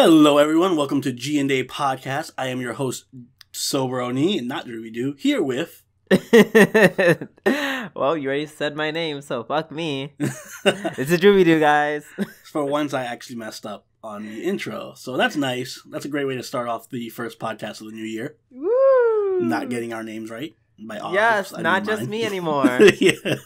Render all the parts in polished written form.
Hello, everyone. Welcome to G&A Podcast. I am your host, Soberoni, and not Drewy here with... Well, you already said my name, so fuck me. It's a Drewy guys. For once, I actually messed up on the intro, so that's nice. That's a great way to start off the first podcast of the new year. Woo! Not getting our names right. By ours, yes, I not mean just mine. me anymore. Yeah.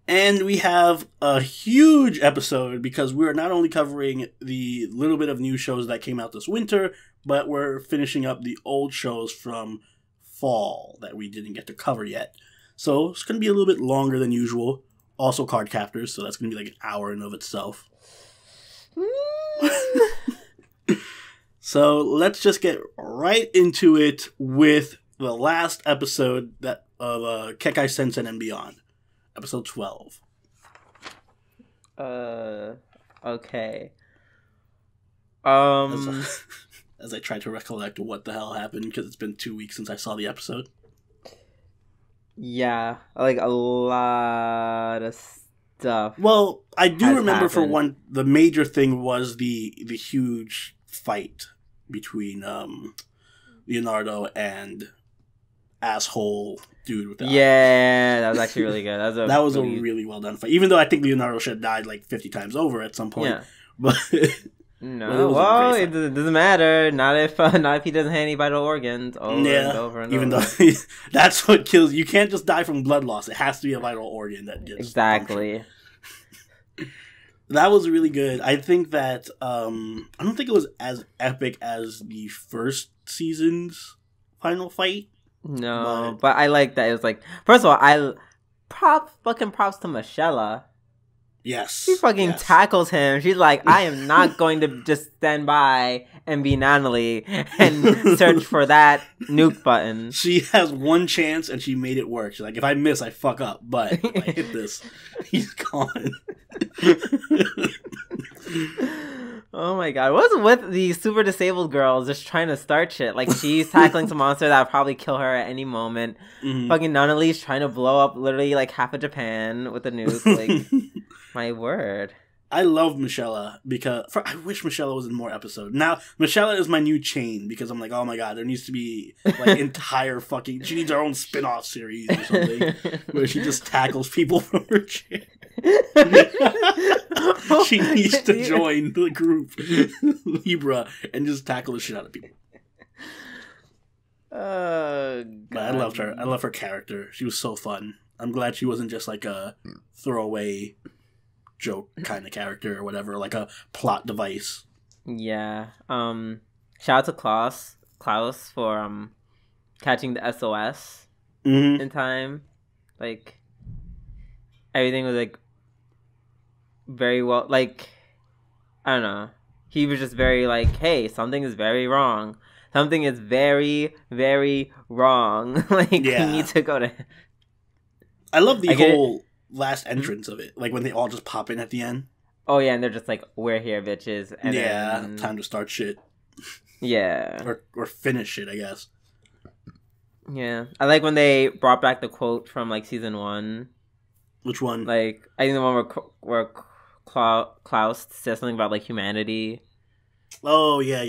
And we have a huge episode because we're not only covering the little bit of new shows that came out this winter, but we're finishing up the old shows from fall that we didn't get to cover yet. So it's going to be a little bit longer than usual. Also card captors, so that's going to be like an hour in of itself. So let's just get right into it with the last episode of Kekkai, Sensen, and Beyond. Episode 12. Okay. As I try to recollect what the hell happened, because it's been 2 weeks since I saw the episode. Yeah, like a lot of stuff. Well, I do remember happened. for one, the major thing was the huge fight between Leonardo and asshole dude with the Yeah, that was actually really good. That was a really well done fight. Even though I think Leonardo should have died like 50 times over at some point. Yeah. But no, well, it doesn't matter. Not if he doesn't have any vital organs. Over and over and even over. though that's what kills you. Can't just die from blood loss. It has to be a vital organ that gets exactly. That was really good. I think that I don't think it was as epic as the first season's final fight. No, but I like that. It was like, first of all, fucking props to Michelle. Yes. She fucking tackles him. She's like, I am not going to just stand by and be Natalie and search for that nuke button. She has one chance and she made it work. She's like, if I miss, I fuck up. But if I hit this, he's gone. Oh my god. What's with these super disabled girls just trying to start shit? Like, she's tackling some monster that would probably kill her at any moment. Mm-hmm. Fucking Nanali's trying to blow up literally like half of Japan with a nuke. Like, my word. I love Michelle because I wish Michelle was in more episodes. Now, Michelle is my new chain because I'm like, oh my god, there needs to be like entire fucking. She needs her own spin-off series or something where she just tackles people from her chair. She needs to join the group Libra and just tackle the shit out of people. Oh, but I loved her. I love her character. She was so fun. I'm glad she wasn't just like a throwaway joke kind of character or whatever, like a plot device. Yeah. Shout out to Klaus for catching the SOS in time. Like, everything was like very well, like, I don't know. He was just very like, hey, something is very wrong. Something is very, very wrong. Like, we need to go to... I love the whole last entrance of it. Like, when they all just pop in at the end. Oh, yeah, and they're just like, we're here, bitches. And then... time to start shit. Yeah. Or finish it, I guess. Yeah. I like when they brought back the quote from, like, season 1. Which one? Like, I think the one where Klaus says something about, like, humanity. Oh, yeah.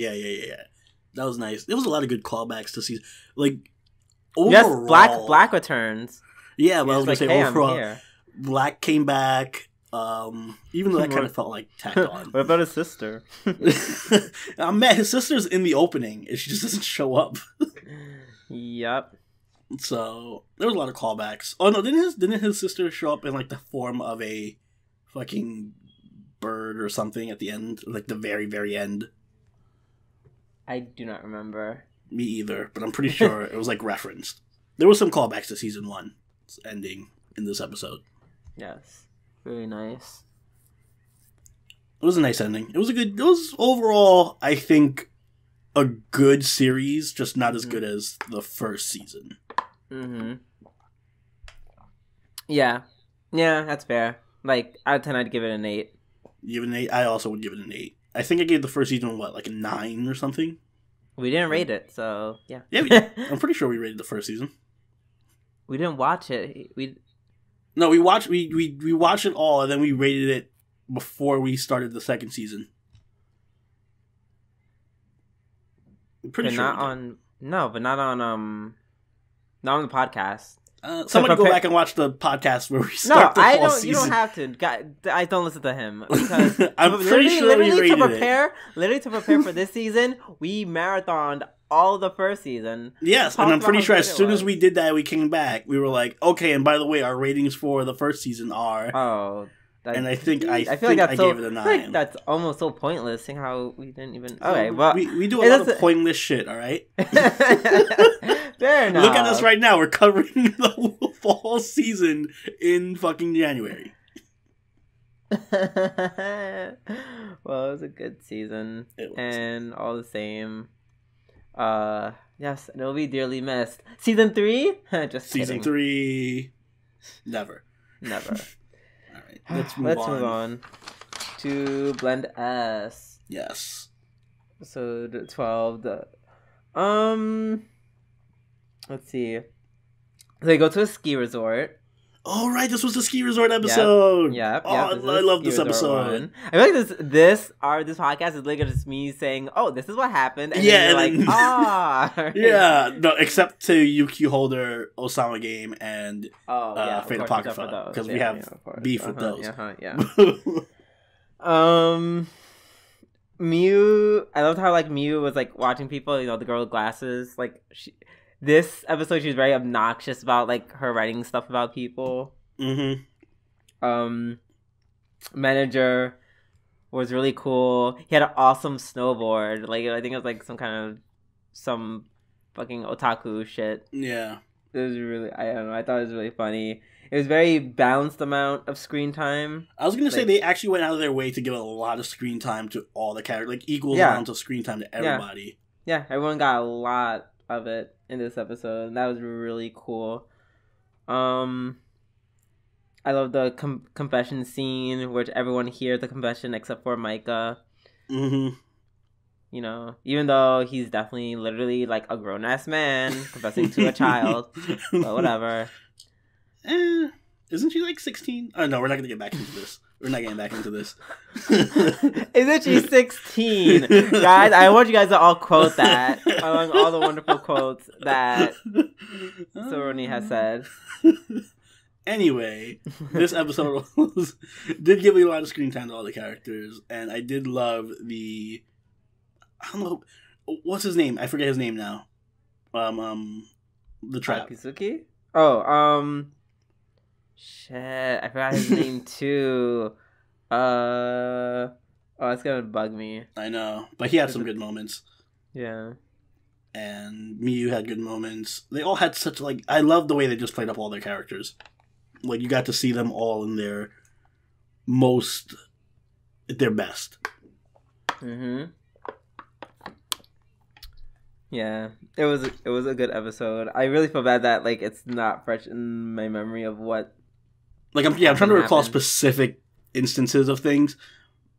That was nice. There was a lot of good callbacks to season. Like, overall... Yes, Black returns. Yeah, but I was going to say, hey, overall, Black came back, even though that kind of felt like tacked on. What about his sister? Man, his sister's in the opening, and she just doesn't show up. Yep. So, there was a lot of callbacks. Oh, no, didn't his sister show up in, like, the form of a fucking bird or something at the end? Like, the very, very end? I do not remember. Me either, but I'm pretty sure it was, like, referenced. There was some callbacks to season 1 ending in this episode. Yes. Very nice. It was a nice ending. It was overall, I think, a good series, just not as good as the first season. Mm-hmm. Yeah. Yeah, that's fair. Like, out of 10, I'd give it an 8. You give it an 8? I also would give it an 8. I think I gave the first season, like a 9 or something? We didn't rate it, so, yeah. Yeah, we did. I'm pretty sure we rated the first season. We didn't watch it. No, we watched it all, and then we rated it before we started the second season. I'm pretty but sure. Not on the podcast. Somebody go back and watch the podcast where we start the fall season. You don't have to. I don't listen to him because I'm pretty sure we rated it. Literally to prepare for this season, we marathoned all the first season. Yes, and I'm pretty sure as soon as we did that, we came back. We were like, okay, and by the way, our ratings for the first season are. Oh. And I think I gave it a 9. Like that's almost so pointless, seeing how we didn't even. Okay, well, we do a lot of pointless shit. All right. Fair enough. Look at us right now. We're covering the fall season in fucking January. Well, it was a good season, and all the same. Yes, and it'll be dearly missed. Season 3? Just season kidding. 3. Never. Let's move on to Blend S. Yes. Episode 12. Let's see. They go to a ski resort. Oh, right. This was the ski resort episode. Yep. Oh, I love this episode. I feel like this podcast is like just me saying, "Oh, this is what happened," and then you're like, "Ah." Yeah. No, except to Yuki Holder, Ousama Game, and Fate Apocrypha, because we have beef with those. Miu. I loved how like Miu was like watching people. You know, the girl with glasses. Like this episode, she was very obnoxious about like her writing stuff about people. Manager was really cool. He had an awesome snowboard. Like I think it was like some fucking otaku shit. Yeah. It was really, I don't know. I thought it was really funny. It was very balanced amount of screen time. I was gonna say they actually went out of their way to give a lot of screen time to all the characters, like equal amounts of screen time to everybody. Yeah, everyone got a lot of it in this episode, and that was really cool. I love the confession scene, which everyone hears the confession except for Micah. You know, even though he's definitely literally like a grown-ass man confessing to a child. But whatever. Isn't she like 16? Oh, no, we're not going to get back into this. We're not getting back into this. Isn't she 16? Guys, I want you guys to all quote that among all the wonderful quotes that Soroni has said. Anyway, this episode did give me a lot of screen time to all the characters, and I did love I don't know, what's his name? I forget his name now. The trap. Kizuki? Shit, I forgot his name too. It's gonna bug me. I know, but he had some good moments. Yeah. And Miyu had good moments. They all had such I love the way they just played up all their characters. Like you got to see them all in their best. Yeah, it was a good episode. I really feel bad that like it's not fresh in my memory of what. Like I'm trying to recall specific instances of things,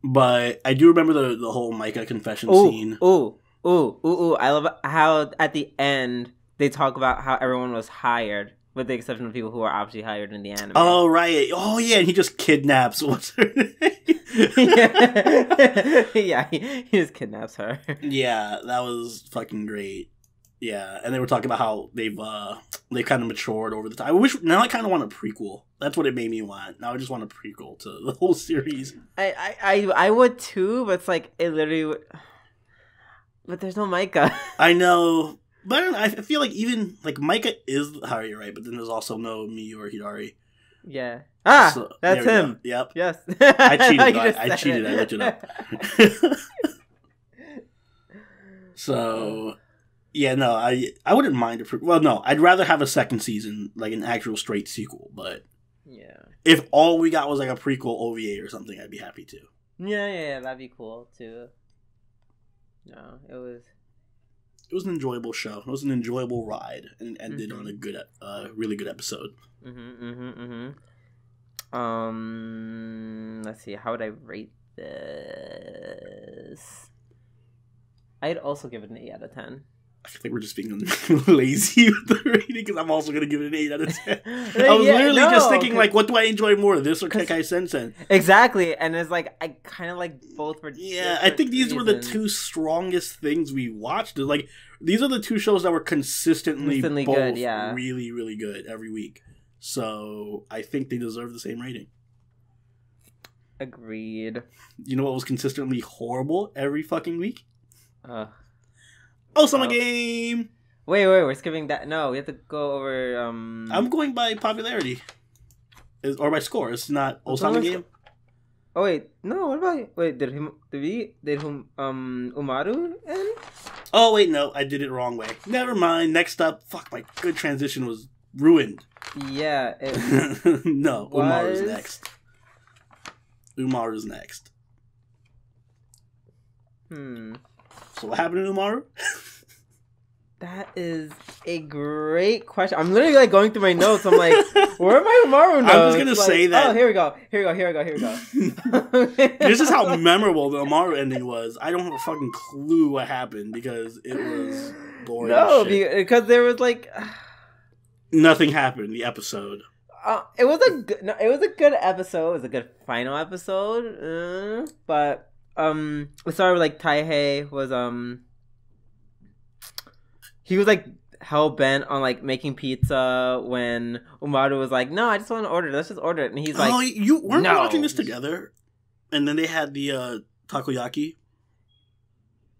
but I do remember the whole Micah confession scene. Ooh! I love how at the end they talk about how everyone was hired, with the exception of people who are obviously hired in the anime. Oh right! Oh yeah, and he just kidnaps. What's her name? Yeah, he just kidnaps her. Yeah, that was fucking great. Yeah, and they were talking about how they've kind of matured over the time. Now I kind of want a prequel. That's what it made me want. Now I just want a prequel to the whole series. I would too, but it's like it literally would. But there's no Micah. I know, but I don't know, I feel like even like Micah is Hari, right? But then there's also no Miyu or Hidari. Yeah. So, that's him. Go. Yep. Yes. I cheated. I cheated. I looked it up. So, yeah, no, I wouldn't mind I'd rather have a second season, like an actual straight sequel. But yeah, if all we got was like a prequel OVA or something, I'd be happy too. Yeah, that'd be cool too. No, it was an enjoyable show. It was an enjoyable ride, and it ended on a good, really good episode. Let's see. How would I rate this? I'd also give it an 8 out of 10. I think we're just being lazy with the rating because I'm also going to give it an 8 out of 10. I was literally just thinking, like, what do I enjoy more, this or Kekkai Sensen? Exactly, and it's like, I kind of like both for I think these were the two strongest things we watched. Like, these are the two shows that were consistently both good, really, really good every week. So, I think they deserve the same rating. Agreed. You know what was consistently horrible every fucking week? Ousama Game! Wait, we're skipping that. No, we have to go over, I'm going by popularity. Or by score. It's not Ousama Game. Oh, wait. No, what about... Wait, did Umaru end? Oh, wait, no. I did it wrong way. Never mind. Next up. Fuck, my good transition was ruined. Yeah. No, Umaru's next. Umaru's next. So what happened to Umaru? That is a great question. I'm literally like going through my notes. I'm like, where are my Umaru notes? I'm just gonna say that. Oh, here we go. This is how memorable the Umaru ending was. I don't have a fucking clue what happened because it was boring. No, because there was like nothing happened. The episode. It was a good episode. It was a good final episode. But it started with like Taihei was he was like hell bent on like making pizza when Umaru was like, no, I just want to order. Let's just order it. And he's like, oh, you weren't watching this together? And then they had the takoyaki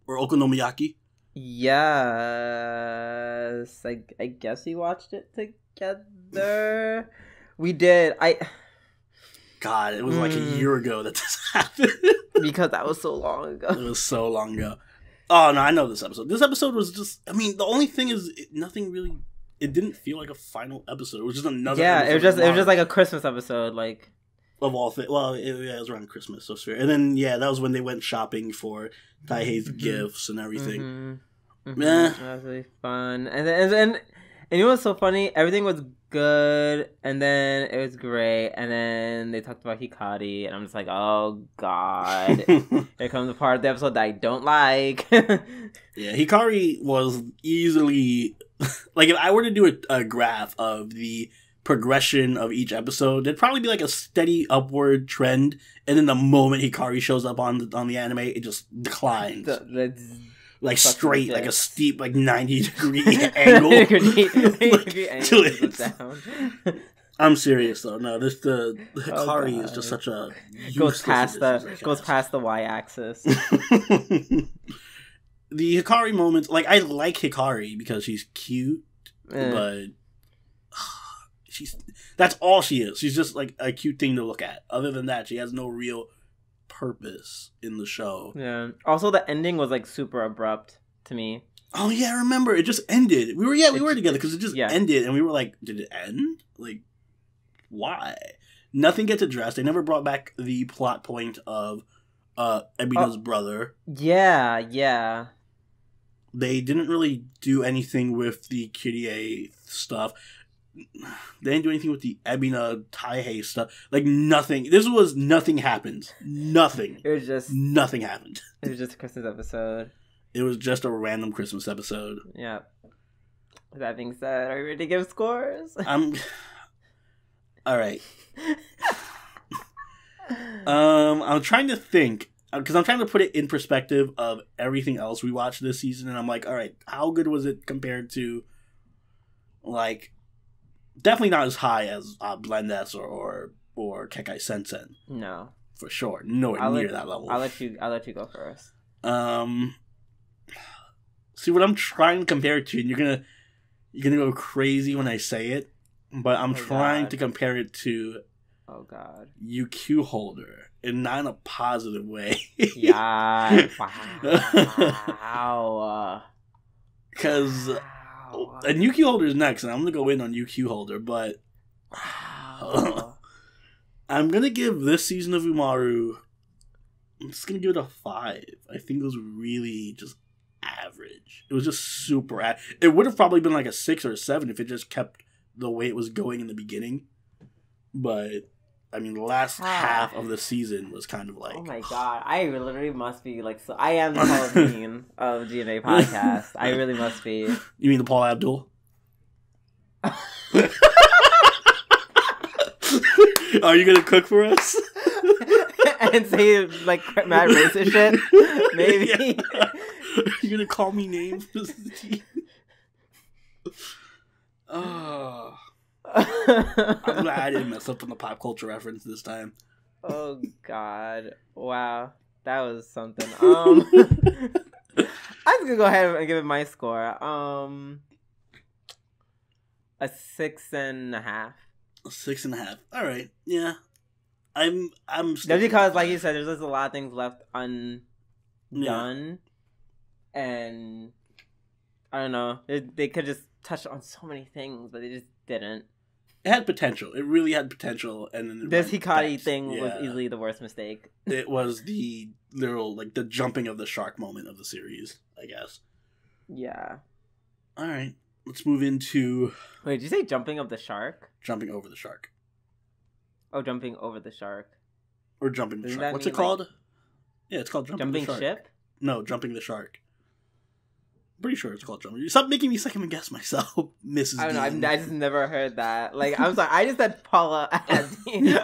or okonomiyaki. Yes, I guess we watched it together. We did. God, it was like a year ago that this happened. Because that was so long ago. It was so long ago. Oh, no, I know this episode. This episode was just... I mean, the only thing is nothing really... It didn't feel like a final episode. It was just another episode. It was just like a Christmas episode, like... Of all things. Well, it was around Christmas, so fair. And then, that was when they went shopping for Taihei's gifts and everything. That was really fun. And you know what's so funny? Everything was good, and then it was great, and then they talked about Hikari, and I'm just like, oh god, here comes the part of the episode that I don't like. Yeah, Hikari was easily like, if I were to do a graph of the progression of each episode, it'd probably be like a steady upward trend, and then the moment Hikari shows up on the anime, it just declines. Like straight, like a steep, like 90-degree angle. 90-degree angle down. I'm serious though. No, the Hikari is just such a goes past the y-axis. The Hikari moments, like, I like Hikari because she's cute, but that's all she is. She's just like a cute thing to look at. Other than that, she has no real purpose in the show. Yeah. Also, the ending was like super abrupt to me. Oh yeah, I remember. It just ended. We were together because it just ended, and we were like, did it end? Like, why? Nothing gets addressed. They never brought back the plot point of Ebina's brother. Yeah. They didn't really do anything with the Kyrie stuff. They didn't do anything with the Ebina Taihei stuff. Like, nothing. This was nothing happened. Nothing. It was just... Nothing happened. It was just a Christmas episode. It was just a random Christmas episode. Yeah. With that being said, are you ready to give scores? Alright. I'm trying to think. Because I'm trying to put it in perspective of everything else we watched this season. And I'm like, alright, how good was it compared to, like... Definitely not as high as Blend S or Kekkai Sensen. No, for sure, nowhere near that level. I'll let you go first. See what I'm trying to compare it to, and you're gonna go crazy when I say it, but I'm trying to compare it to. Oh God, UQ Holder, and not in a positive way. Yeah. Wow. Because. And UQ Holder is next, and I'm going to go in on UQ Holder, but I'm going to give this season of Umaru, I'm just going to give it a 5. I think it was really just average. It was just super it would have probably been like a 6 or a 7 if it just kept the way it was going in the beginning. But I mean, the last half of the season was kind of like... Oh my god, I literally must be like... So I am the Paul Bean of G&A podcast. I really must be. You mean the Paul Abdul? Are you gonna cook for us? And say, like, mad racist shit? Maybe. Yeah. You're gonna call me names? Oh... I'm glad I didn't mess up on the pop culture reference this time. Oh god. Wow. That was something. I'm just gonna go ahead and give it my score. A 6.5. A 6.5. Alright, yeah. I'm just because, like you said, there's just a lot of things left undone. Yeah. And I don't know. They could just touch on so many things, but they just didn't. It had potential. It really had potential, and then this Hikari thing was easily the worst mistake. It was the literal, like, the jumping of the shark moment of the series, I guess. Yeah. All right, let's move into. Wait, did you say jumping of the shark? Jumping over the shark. Oh, jumping over the shark. Or jumping the shark. What's it called? Like... Yeah, it's called jumping the shark. Jumping ship? No, jumping the shark. Pretty sure it's called jumping. Stop making me second guess myself, Mrs. I don't know. I just never heard that. Like, I'm sorry. I just said Paula Abdi.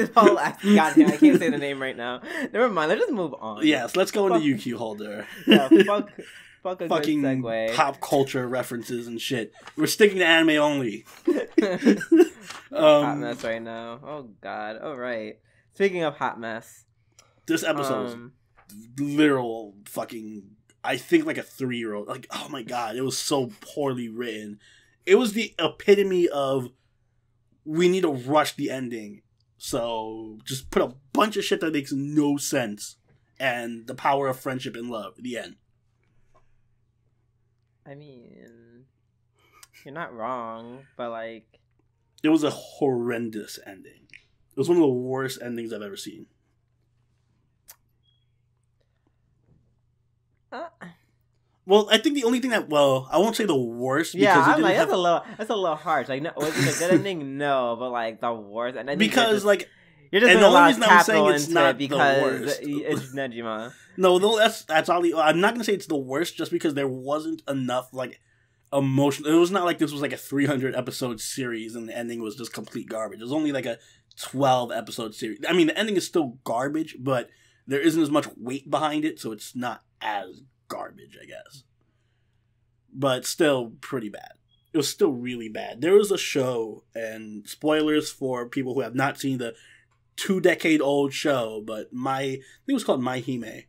Paula Abdi. Goddamn, I can't say the name right now. Never mind. Let's just move on. Yes, let's go into UQ Holder. Yeah, fuck a fucking good segue. Pop culture references and shit. We're sticking to anime only. Hot mess right now. Oh god. All right. Speaking of hot mess, this episode was literal fucking. I think like a 3-year-old. Like, oh my god, it was so poorly written. It was the epitome of we need to rush the ending. So just put a bunch of shit that makes no sense. And the power of friendship and love. The end. I mean, you're not wrong, but like... It was a horrendous ending. It was one of the worst endings I've ever seen. Well, I think the only thing that I won't say the worst. Yeah, I'm like that's a little harsh. Like, no, was it a good ending? No, but like the worst. And because like you're just putting a lot of capital into it because it's Negima. No, that's all. I'm not gonna say it's the worst just because there wasn't enough like emotion. It was not like this was like a 300 episode series and the ending was just complete garbage. It was only like a 12 episode series. I mean, the ending is still garbage, but there isn't as much weight behind it, so it's not as garbage, I guess. But still pretty bad. It was still really bad. There was a show, and spoilers for people who have not seen the 2-decade-old show, but I think it was called My Hime.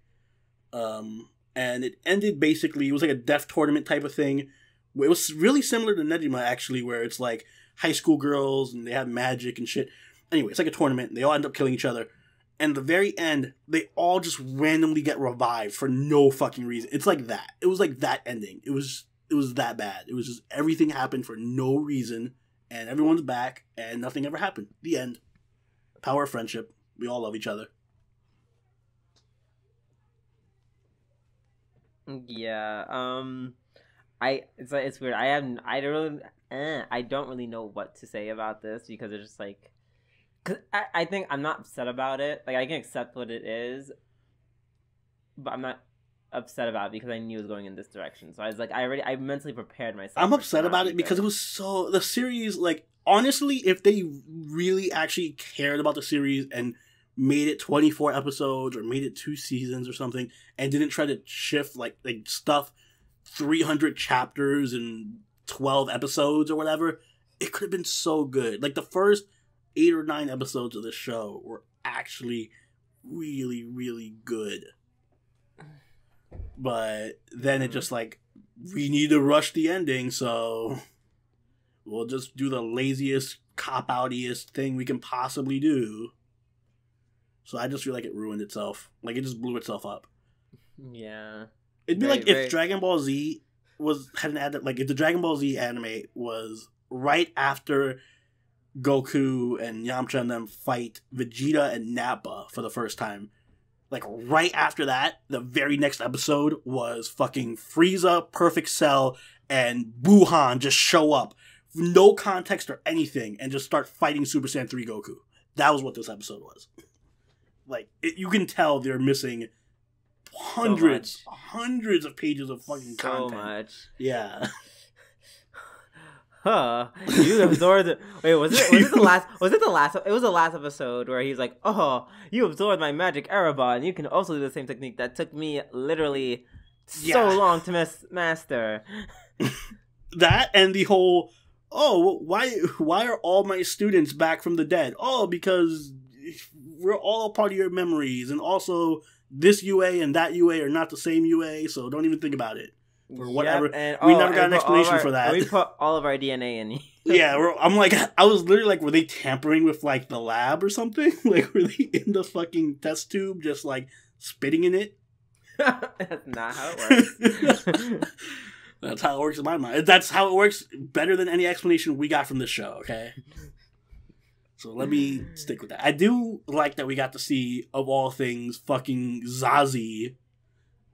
And it ended basically, it was like a death tournament type of thing. It was really similar to Negima, actually, where it's like high school girls, and they have magic and shit. Anyway, it's like a tournament, and they all end up killing each other. And at the very end, they all just randomly get revived for no fucking reason. It's like that. It was like that ending. It was that bad. It was just everything happened for no reason, and everyone's back, and nothing ever happened. The end. Power of friendship. We all love each other. Yeah. It's weird. I don't really know what to say about this because it's just like. Cause I think I'm not upset about it. Like, I can accept what it is, but I'm not upset about it because I knew it was going in this direction. So I was like, I mentally prepared myself. I'm upset about it because it was so... The series, like, honestly, if they really actually cared about the series and made it 24 episodes or made it 2 seasons or something and didn't try to shift, like stuff 300 chapters and 12 episodes or whatever, it could have been so good. Like, the first 8 or 9 episodes of this show were actually really, really good. But then it just like, we need to rush the ending, so we'll just do the laziest, cop-outiest thing we can possibly do. So I just feel like it ruined itself. Like, it just blew itself up. Yeah. It'd be like if Dragon Ball Z if the Dragon Ball Z anime was right after Goku and Yamcha and them fight Vegeta and Nappa for the first time. Like, right after that, the very next episode was fucking Frieza, Perfect Cell, and Buhan just show up. No context or anything, and just start fighting Super Saiyan 3 Goku. That was what this episode was. Like, you can tell they're missing hundreds of pages of fucking content. So much. Yeah. Huh. You absorbed. Wait, was it the last? Was it the last? It was the last episode where he's like, "Oh, you absorbed my magic Erebon, and you can also do the same technique that took me literally so long to master." That and the whole, oh, why are all my students back from the dead? Oh, because we're all part of your memories, and also this UA and that UA are not the same UA, so don't even think about it. Or whatever. Yep, we never got an explanation for that. We put all of our DNA in. Yeah, I'm like, I was literally like, were they tampering with like the lab or something? Like, were they in the fucking test tube just like spitting in it? That's not how it works. That's how it works in my mind. That's how it works better than any explanation we got from this show, okay? So let me stick with that. I do like that we got to see, of all things, fucking Zazie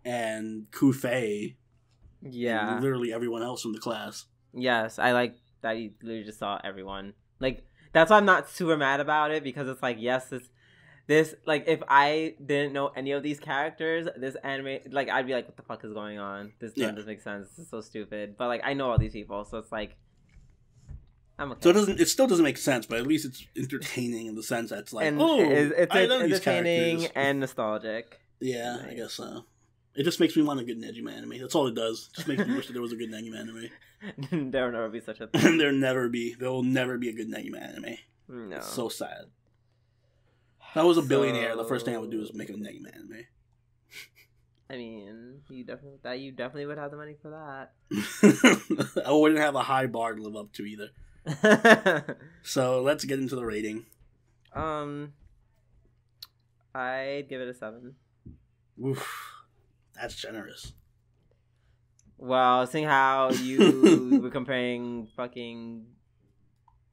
and Kufei. Yeah. And literally everyone else from the class. Yes, I like that you literally just saw everyone. Like, that's why I'm not super mad about it, because it's like, yes, this like, if I didn't know any of these characters, this anime, like, I'd be like, what the fuck is going on? This doesn't make sense. This is so stupid. But, like, I know all these people, so it's like, I'm okay. So it still doesn't make sense, but at least it's entertaining in the sense that it's like, and it's I know entertaining and nostalgic. Yeah, nice. I guess so. It just makes me want a good Negima anime. That's all it does. It just makes me wish that there was a good Negima anime. There will never be such a thing. There will never be a good Negima anime. No. It's so sad. If I was a billionaire, the first thing I would do is make a Negima anime. I mean, you definitely would have the money for that. I wouldn't have a high bar to live up to either. So let's get into the rating. I'd give it a 7. Oof. That's generous. Well, seeing how you were comparing fucking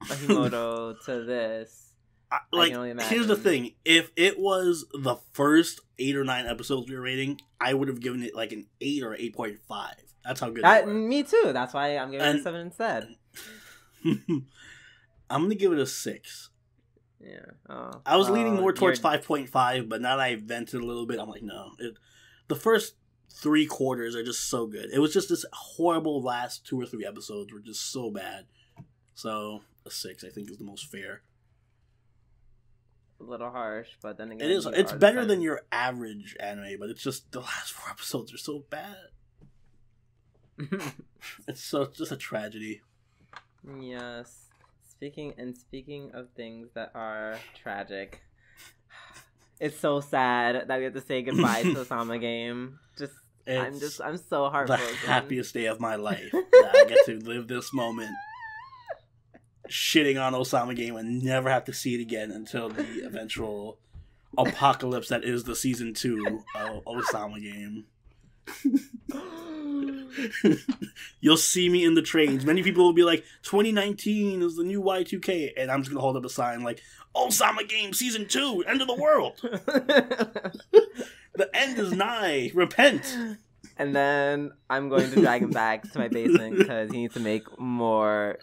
Himouto to this, like, here's the thing. If it was the first 8 or 9 episodes we were rating, I would have given it like an 8 or 8.5. That's how good it was. Me too. That's why I'm giving it a 7 instead. I'm going to give it a 6. Yeah. Oh, I was leaning more towards 5.5, but now that I vented a little bit, I'm like, no. The first 3 quarters are just so good. It was just this horrible last 2 or 3 episodes were just so bad. So, a 6, I think, is the most fair. A little harsh, but then again, it is. It's better than your average anime, but it's just the last 4 episodes are so bad. It's just a tragedy. Yes. Speaking of things that are tragic, it's so sad that we have to say goodbye to Ousama Game. I'm so heartbroken. The happiest day of my life that I get to live this moment shitting on Ousama Game and never have to see it again until the eventual apocalypse that is the season 2 of Ousama Game. You'll see me in the trains. Many people will be like, 2019 is the new Y2K, and I'm just gonna hold up a sign like, Ousama Game Season 2, end of the world. The end is nigh. Repent. And then I'm going to drag him back to my basement because he needs to make more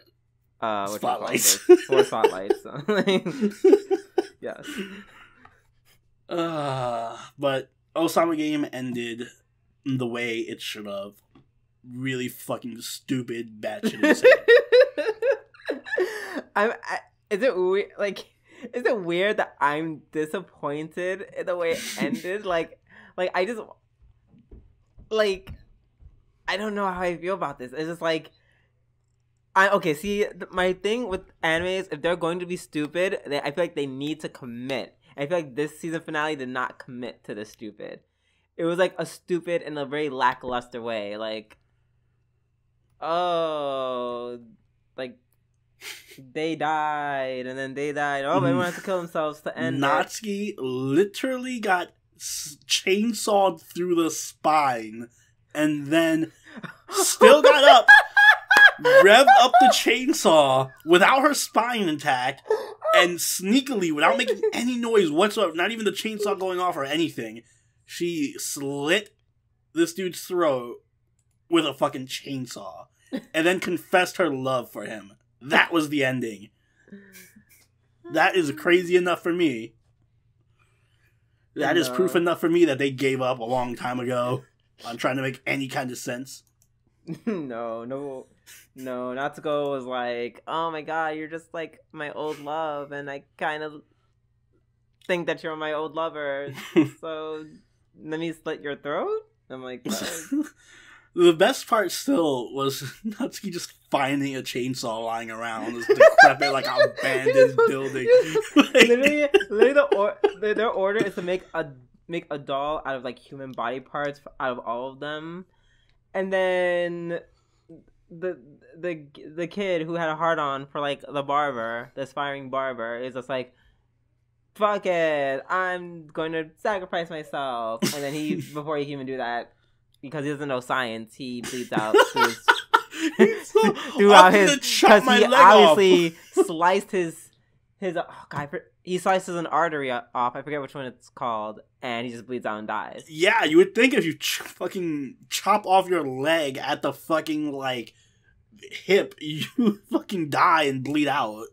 spotlights. More spotlights. Yes. But Ousama Game ended the way it should have. Really fucking stupid, batshit insane. Is it weird? Like, is it weird that I'm disappointed in the way it ended? like I just I don't know how I feel about this. It's just like, my thing with anime is if they're going to be stupid, I feel like they need to commit. I feel like this season finale did not commit to the stupid. It was like a stupid in a very lackluster way. Like, oh, like, they died, and then they died. Oh, everyone had to kill themselves to end Natsuki literally got chainsawed through the spine, and then still got up, revved up the chainsaw without her spine intact, and sneakily, without making any noise whatsoever, not even the chainsaw going off or anything, she slit this dude's throat with a fucking chainsaw, and then confessed her love for him. That was the ending. That is crazy enough for me. That is proof enough for me that they gave up a long time ago on trying to make any kind of sense. No, Natsuko was like, oh my god, you're just like my old love, and I kind of think that you're my old lover, so let me slit your throat? I'm like, the best part still was Natsuki just finding a chainsaw lying around this decrepit, like, abandoned building. Literally, their order is to make a doll out of, like, human body parts out of all of them. And then the kid who had a hard-on for, like, the aspiring barber, is just like, fuck it, I'm going to sacrifice myself. And then before he can even do that, because he doesn't know science, he bleeds out throughout his, because he obviously sliced his he slices an artery off. I forget which one it's called, and he just bleeds out and dies. Yeah, you would think if you fucking chop off your leg at the fucking, like, hip, you fucking die and bleed out.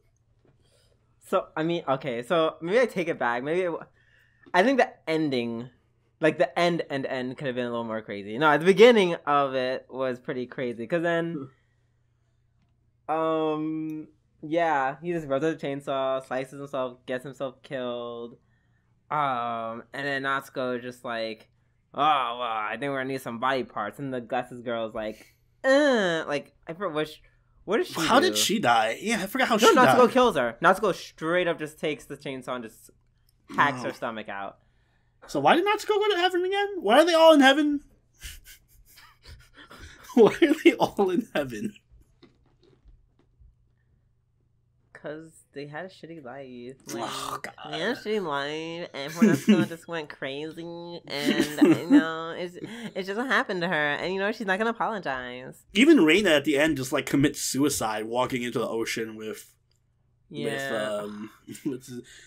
So, I mean, okay, so maybe I take it back. I think the ending, like the end could have been a little more crazy. No, at the beginning of it was pretty crazy, because then, yeah, he just runs with a chainsaw, slices himself, gets himself killed, and then Natsuko just like, oh, well, I think we're gonna need some body parts, and the glasses girl is like, like, I forgot what did she do? How did she die? Yeah, I forgot how she died. No, Natsuko kills her. Natsuko straight up just takes the chainsaw and just hacks her stomach out. So why did Natsuko go to heaven again? Why are they all in heaven? Why are they all in heaven? Because they had a shitty life. Oh, God. They had a shitty life, and poor Natsuko just went crazy, and, you know, it just happened to her, and, you know, she's not going to apologize. Even Reina at the end just, like, commits suicide walking into the ocean with... Yeah.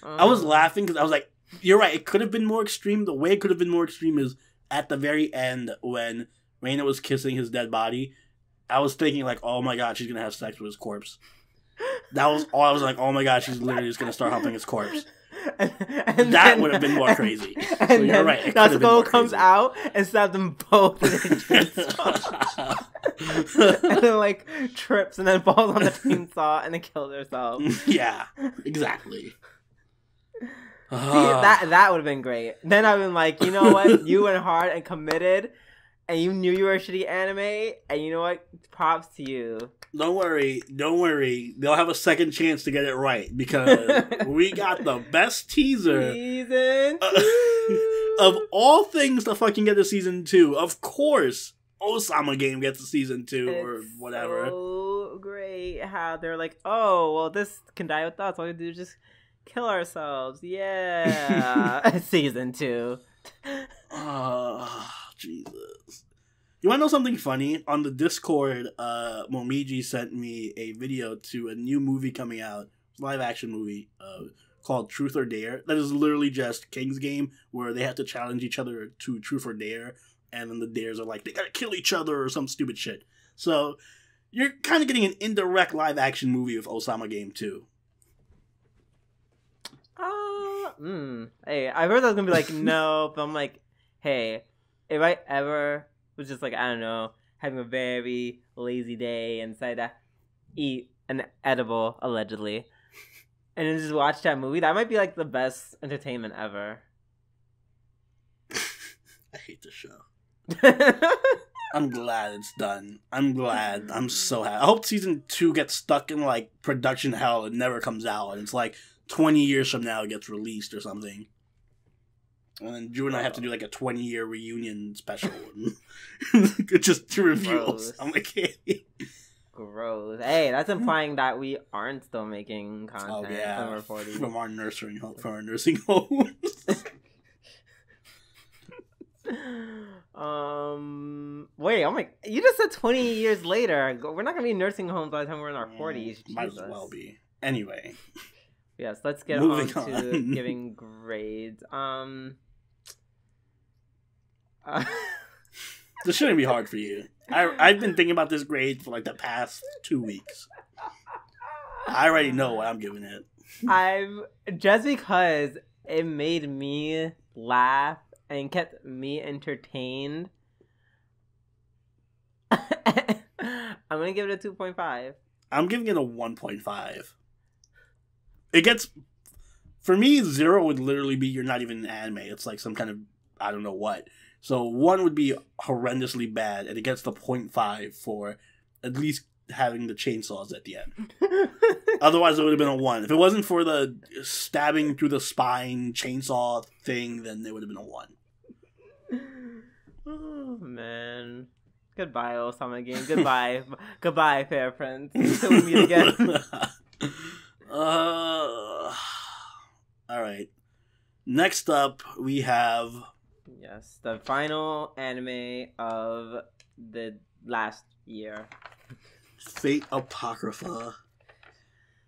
I was laughing because I was like, you're right, it could have been more extreme. The way it could have been more extreme is at the very end when Reina was kissing his dead body. I was thinking, like, oh my god, she's going to have sex with his corpse. That was all. I was like, oh my god, she's literally just going to start humping his corpse. And that would have been more crazy. So you're right. Natsuko comes out and stabs them both in the chainsaw. And then, like, trips and then falls on the chainsaw and then kills herself. Yeah, exactly. See, that would have been great. Then I've been like, you know what? You went hard and committed, and you knew you were a shitty anime, and you know what? Props to you. Don't worry. They'll have a second chance to get it right, because we got the best teaser. Season 2. Of all things to fucking get to season 2. Of course, Ousama Game gets to season 2 or whatever. So great how they're like, oh, well, this can die with us. All we do is just kill ourselves. Yeah. Season 2. Jesus. You want to know something funny? On the Discord, Momiji sent me a video to a new movie coming out, live action movie, called Truth or Dare. That is literally just King's Game, where they have to challenge each other to Truth or Dare, and then the dares are like, they gotta kill each other or some stupid shit. So, you're kind of getting an indirect live action movie with Ousama Game too. Hey, I heard that was gonna be like, no, but I'm like, hey, if I ever was just like, I don't know, having a very lazy day and decided to eat an edible, allegedly, and then just watch that movie, that might be like the best entertainment ever. I hate this show. I'm glad it's done. I'm glad. I'm so happy. I hope season 2 gets stuck in, like, production hell and never comes out. And it's like 20 years from now it gets released or something. And then Drew and I have to do, like, a 20-year reunion special. Just to review. I'm like, hey. Gross. Hey, that's implying that we aren't still making content when we're 40. From our nursing homes. Wait, I'm like, you just said 20 years later. We're not gonna be in nursing homes by the time we're in our 40s. Might as well be. Anyway. Yes, let's get on to giving grades. This shouldn't be hard for you. I've been thinking about this grade for like the past 2 weeks. I already know what I'm giving it. Just because it made me laugh and kept me entertained. I'm gonna give it a 2.5. I'm giving it a 1.5. It gets, for me, 0 would literally be you're not even an anime. It's like some kind of, I don't know what. So 1 would be horrendously bad, and it gets the 0.5 for at least having the chainsaws at the end. Otherwise, it would have been a 1. If it wasn't for the stabbing through the spine chainsaw thing, then it would have been a 1. Oh, man. Goodbye, Ousama Game. Goodbye. Goodbye, fair friends. Until we meet again. Alright. Next up, we have... Yes, the final anime of the last year. Fate Apocrypha.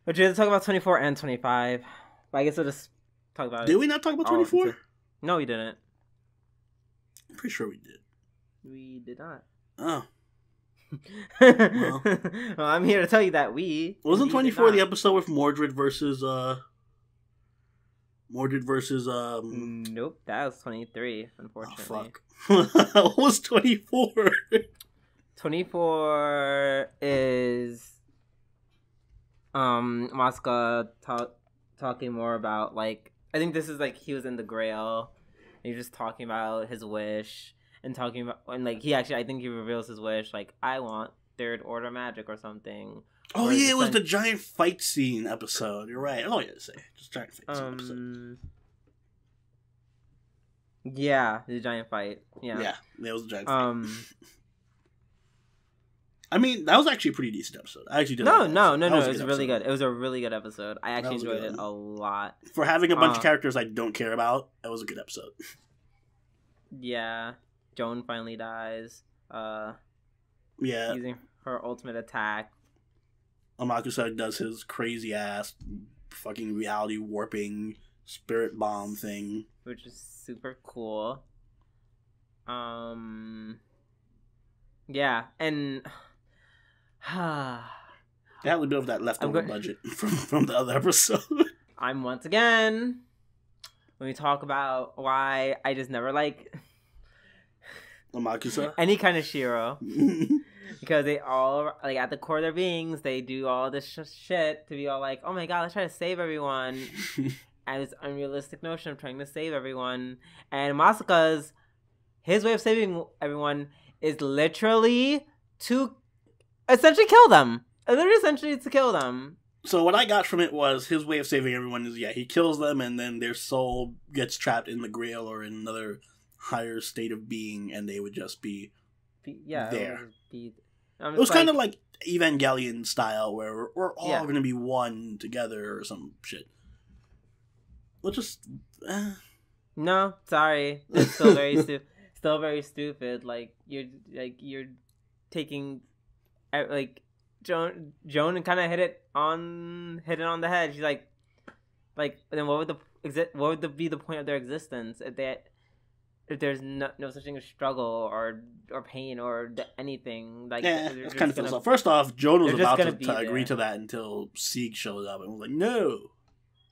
Which is talk about 24 and 25. But I guess we'll just talk about it. Did we not talk about 24? No, we didn't. I'm pretty sure we did. We did not. Oh. Well, I'm here to tell you that we... Wasn't 24 the episode with Mordred versus... Nope, that was 23, unfortunately. Oh, fuck. What was 24? 24 is... Masuka talking more about, like... I think this is, like, he was in the Grail. And he was just talking about his wish. And talking about... And, like, he actually... I think he reveals his wish. Like, I want Third Order magic or something. Oh, yeah, it was the giant fight scene episode. You're right. That's all you had to say. Just giant fight scene episode. Yeah, the giant fight. Yeah, that was a giant fight. I mean, that was actually a pretty decent episode. I actually did. No, it was really good. It was a really good episode. I actually enjoyed it a lot. For having a bunch of characters I don't care about, that was a good episode. Yeah, Joan finally dies. Using her ultimate attack. Amakusa does his crazy ass fucking reality warping spirit bomb thing, which is super cool. Yeah, and they had a little bit of that leftover budget from the other episode. I'm once again, when we talk about why I just never like Amakusa, any kind of Shiro. Because they all, like, at the core of their beings, they do all this shit to be all like, oh my god, let's try to save everyone. And this unrealistic notion of trying to save everyone. And Masuka's, his way of saving everyone is literally to essentially kill them. Essentially to kill them. So what I got from it was his way of saving everyone is, he kills them and then their soul gets trapped in the Grail or in another higher state of being and they would just be there. It was kind of like Evangelion style, where we're all going to be one together or some shit. We'll just... No, sorry. It's still very still very stupid. Like you're taking, like, Joan kind of hit it on the head. She's like then what would be the point of their existence if there's no such thing as struggle or pain or anything? Like, it's kind of so. First off, Joan was about to agree to that until Sieg shows up and was like, "No,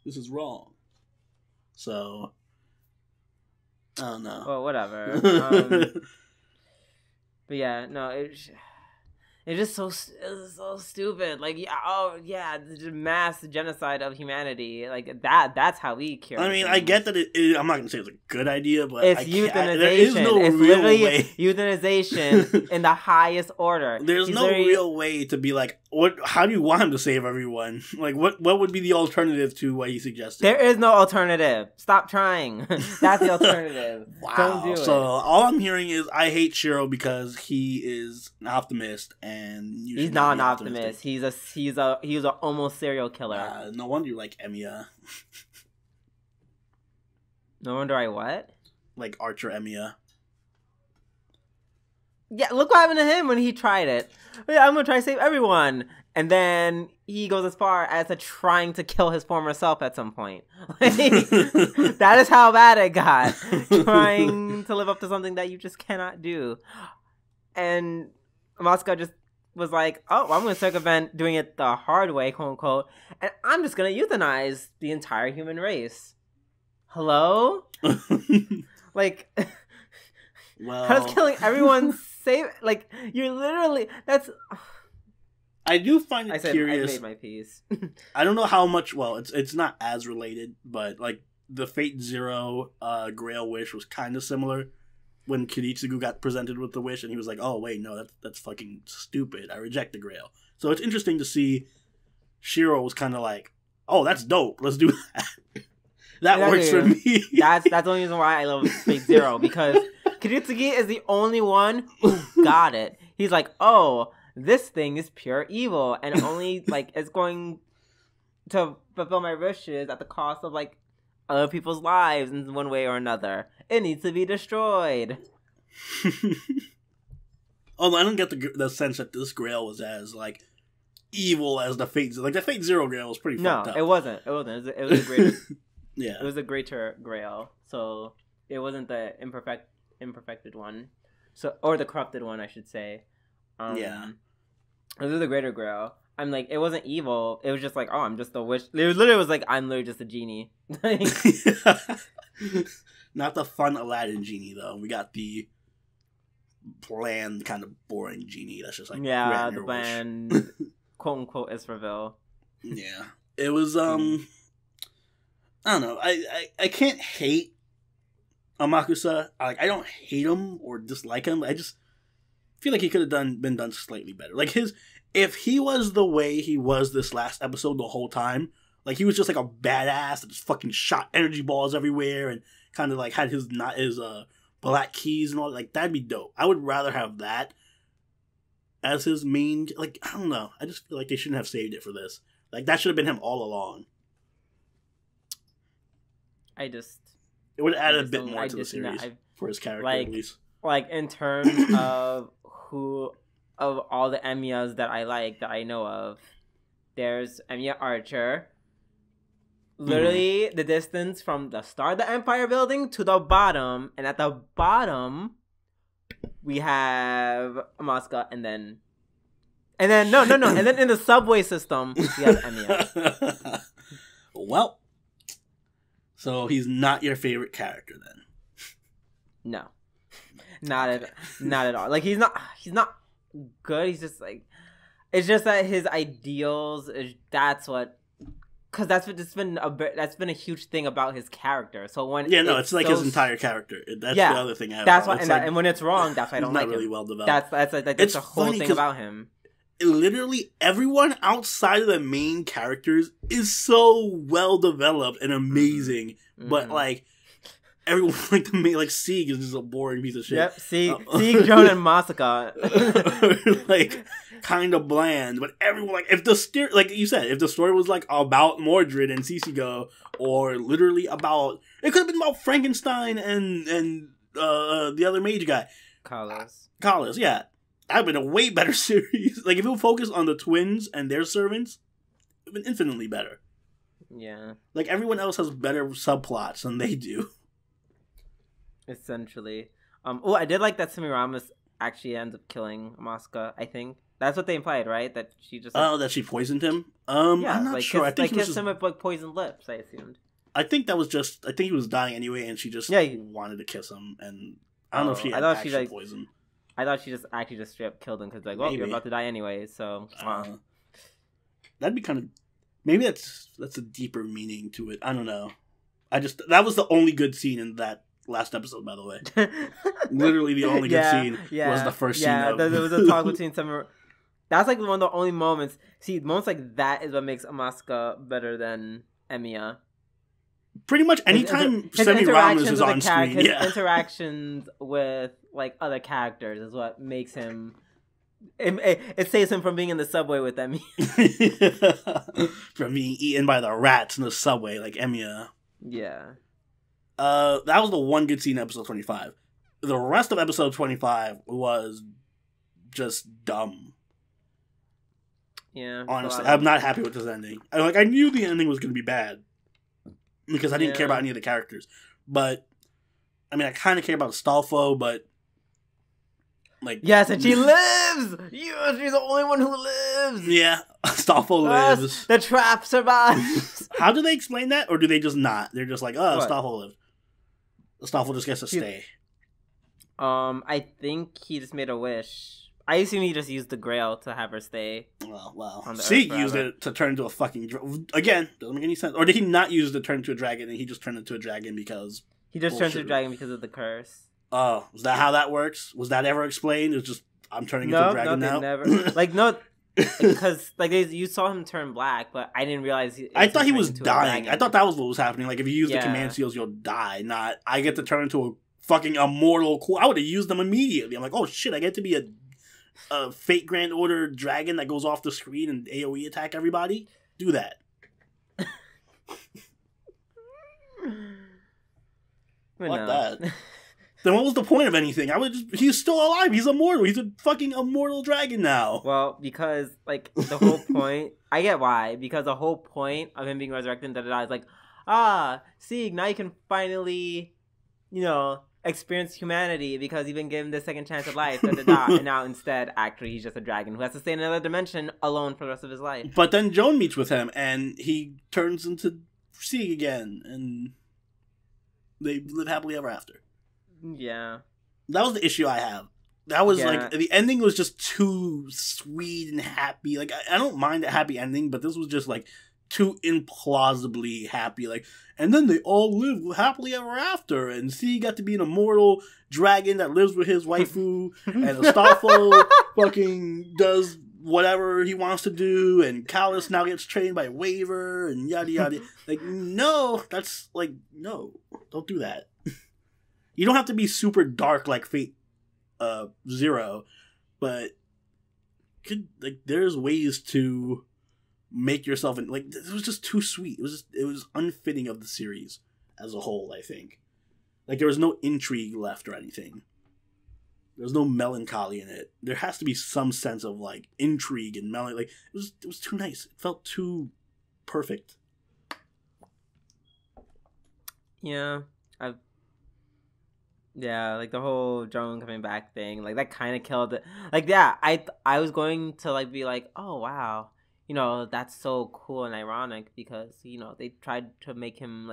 this is wrong." So, I don't know. Well, whatever. But yeah, no, it's just so stupid. Like, the mass genocide of humanity. Like, that's how we cure. I mean, things. I get that I'm not going to say it's a good idea, but it's euthanization. There is no real way. Euthanization in the highest order. There's no real way to be like, how do you want him to save everyone? Like, what would be the alternative to what he suggested? There is no alternative. Stop trying. That's the alternative. Wow. Don't do it. So all I'm hearing is I hate Shiro because he is an optimist and he's not an optimist. He's a almost serial killer. No wonder you like Emiya. No wonder I what? Like Archer Emiya. Yeah, look what happened to him when he tried it. Yeah, I'm gonna try to save everyone. And then he goes as far as to trying to kill his former self at some point. That is how bad it got. Trying to live up to something that you just cannot do. And Masuka just was like, oh, well, I'm going to circumvent doing it the hard way, quote unquote, and I'm just going to euthanize the entire human race. Hello? Like, well, I was killing everyone safe. Like, you're literally, that's... I do find it curious. I made my piece. I don't know how much, well, it's not as related, but, like, the Fate Zero Grail wish was kind of similar when Kiritsugu got presented with the wish, and he was like, oh, wait, no, that's fucking stupid. I reject the Grail. So it's interesting to see Shiro was kind of like, oh, that's dope. Let's do that. That works for me. That's the only reason why I love Fate Zero, because Kiritsugi is the only one who got it. He's like, oh, this thing is pure evil, and only, like, it's going to fulfill my wishes at the cost of, like, other people's lives in one way or another. It needs to be destroyed. Although I don't get the sense that this Grail was as, like, evil as the Fate Zero. Like, the Fate Zero Grail was pretty fucked up. No, it wasn't. It was a greater... Yeah. It was a greater Grail. So, it wasn't the imperfected one. So, or the corrupted one, I should say. Yeah. It was a greater Grail. I'm like, it wasn't evil. It was just like, oh, I'm just a wish. It literally was like, I'm literally just a genie. Not the fun Aladdin genie, though. We got the bland, kind of boring genie. That's just like, yeah, the bland, quote unquote, Israel. Yeah. It was, I don't know. I can't hate Amakusa. Like, I don't hate him or dislike him. I just feel like he could have been done slightly better. Like, if he was the way he was this last episode the whole time, like, he was just like a badass that just fucking shot energy balls everywhere and kind of like had his black keys and all, like, that'd be dope. I would rather have that as his main, like, I don't know. I just feel like they shouldn't have saved it for this. Like, that should have been him all along. It would add a bit more to the series for his character, like, at least. Like, in terms of of all the Emiyas that I like, that I know of, there's Emiya Archer. Literally, the distance from the start of the Empire Building to the bottom, and at the bottom, we have Amaska, and then and then in the subway system, we have Emiya. Well, so he's not your favorite character then? No, not at all. Like, he's not good. He's just like, it's just that his ideals that's been a huge thing about his character. So when it's like his entire character. That's the other thing. That's why, and when it's wrong, that's why I don't like him. Not really well developed. That's the whole thing about him. Literally everyone outside of the main characters is so well developed and amazing, but like everyone, like the main, like Sieg is just a boring piece of shit. Yep, Sieg, Joan, and Masaka, like kind of bland. But everyone, like, if like you said, if the story was like about Mordred and Cicigo, or literally about, it could have been about Frankenstein and the other mage guy, Carlos, yeah. That would have been a way better series. Like, if it would focus on the twins and their servants, it would have been infinitely better. Yeah. Like, everyone else has better subplots than they do. Essentially. I did like that Semiramis actually ends up killing Amaska, I think. That's what they implied, right? That she just... that she poisoned him? I'm not sure. I think he kissed him with, like, poisoned lips, I assumed. I think that was just... I think he was dying anyway, and she just wanted to kiss him, and I don't know if she had actual poison. I thought she just straight up killed him because, like, well, you're about to die anyway, so... That'd be kind of... Maybe that's a deeper meaning to it. I don't know. That was the only good scene in that last episode, by the way. Literally the only good scene was the first scene. Yeah, there was a talk between some... That's, like, one of the only moments... See, moments like that is what makes Amaska better than Emiya. Pretty much anytime Semiramis is on screen, his interactions with, like, other characters is what makes him... It saves him from being in the subway with Emiya. From being eaten by the rats in the subway, like Emiya. Yeah. That was the one good scene in episode 25. The rest of episode 25 was just dumb. Yeah. Honestly, I'm not happy with this ending. I knew the ending was going to be bad. Because I didn't care about any of the characters. But, I mean, I kind of care about Astolfo, but Like, yes, and she lives! Yes, she's the only one who lives! Yeah, Astolfo lives. The trap survives! How do they explain that? Or do they just not? They're just like, oh, What? Astolfo lives. Astolfo just gets to stay. I think he just made a wish. I assume he just used the Grail to have her stay. Well. See, used it to turn into a fucking... Again, doesn't make any sense. Or did he not use it to turn into a dragon and he just turned into a dragon because... He just turned into a dragon because of the curse. Oh, is that how that works? Was that ever explained? It's just, I'm turning into a dragon now? Never. No, because, you saw him turn black, but I didn't realize... I thought he was dying. I thought that was what was happening. Like, if you use the command seals, you'll die. Not, I get to turn into a fucking immortal... I would have used them immediately. I'm like, oh shit, I get to be a Fate Grand Order dragon that goes off the screen and AoE attack everybody? Do that. Fuck that. Then what was the point of anything? He's still alive. He's immortal. He's a fucking immortal dragon now. Well, because, the whole point... I get why. Because the whole point of him being resurrected is like, see, now you can finally, experience humanity because you've been given the second chance of life. And now instead, actually, he's just a dragon who has to stay in another dimension alone for the rest of his life. But then Joan meets with him, and he turns into Sieg again, and they live happily ever after. Yeah. That was the issue I have. That was, the ending was just too sweet and happy. Like, I don't mind a happy ending, but this was just, too implausibly happy. And then they all live happily ever after, and he got to be an immortal dragon that lives with his waifu, and Astolfo fucking does whatever he wants to do, and Callus now gets trained by Waver, and yada yada. No, that's, no, don't do that. You don't have to be super dark like Fate Zero, but there's ways to make yourself it was just too sweet. It was unfitting of the series as a whole, I think. There was no intrigue left or anything. There was no melancholy in it. There has to be some sense of intrigue and melancholy. It was too nice. It felt too perfect. Yeah, the whole Joan coming back thing, that kind of killed it. I was going to be oh wow, that's so cool and ironic because they tried to make him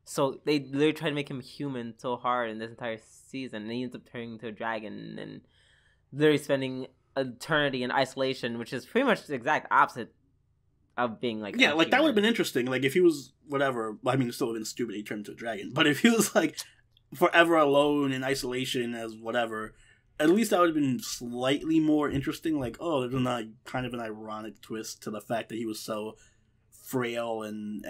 so they literally tried to make him human so hard in this entire season, and he ends up turning into a dragon and literally spending eternity in isolation, which is pretty much the exact opposite of being that would have been interesting. If he was whatever, I mean, it still would have been stupid he turned into a dragon, but if he was forever alone in isolation as whatever, at least that would have been slightly more interesting. There's not kind of an ironic twist to the fact that he was so frail and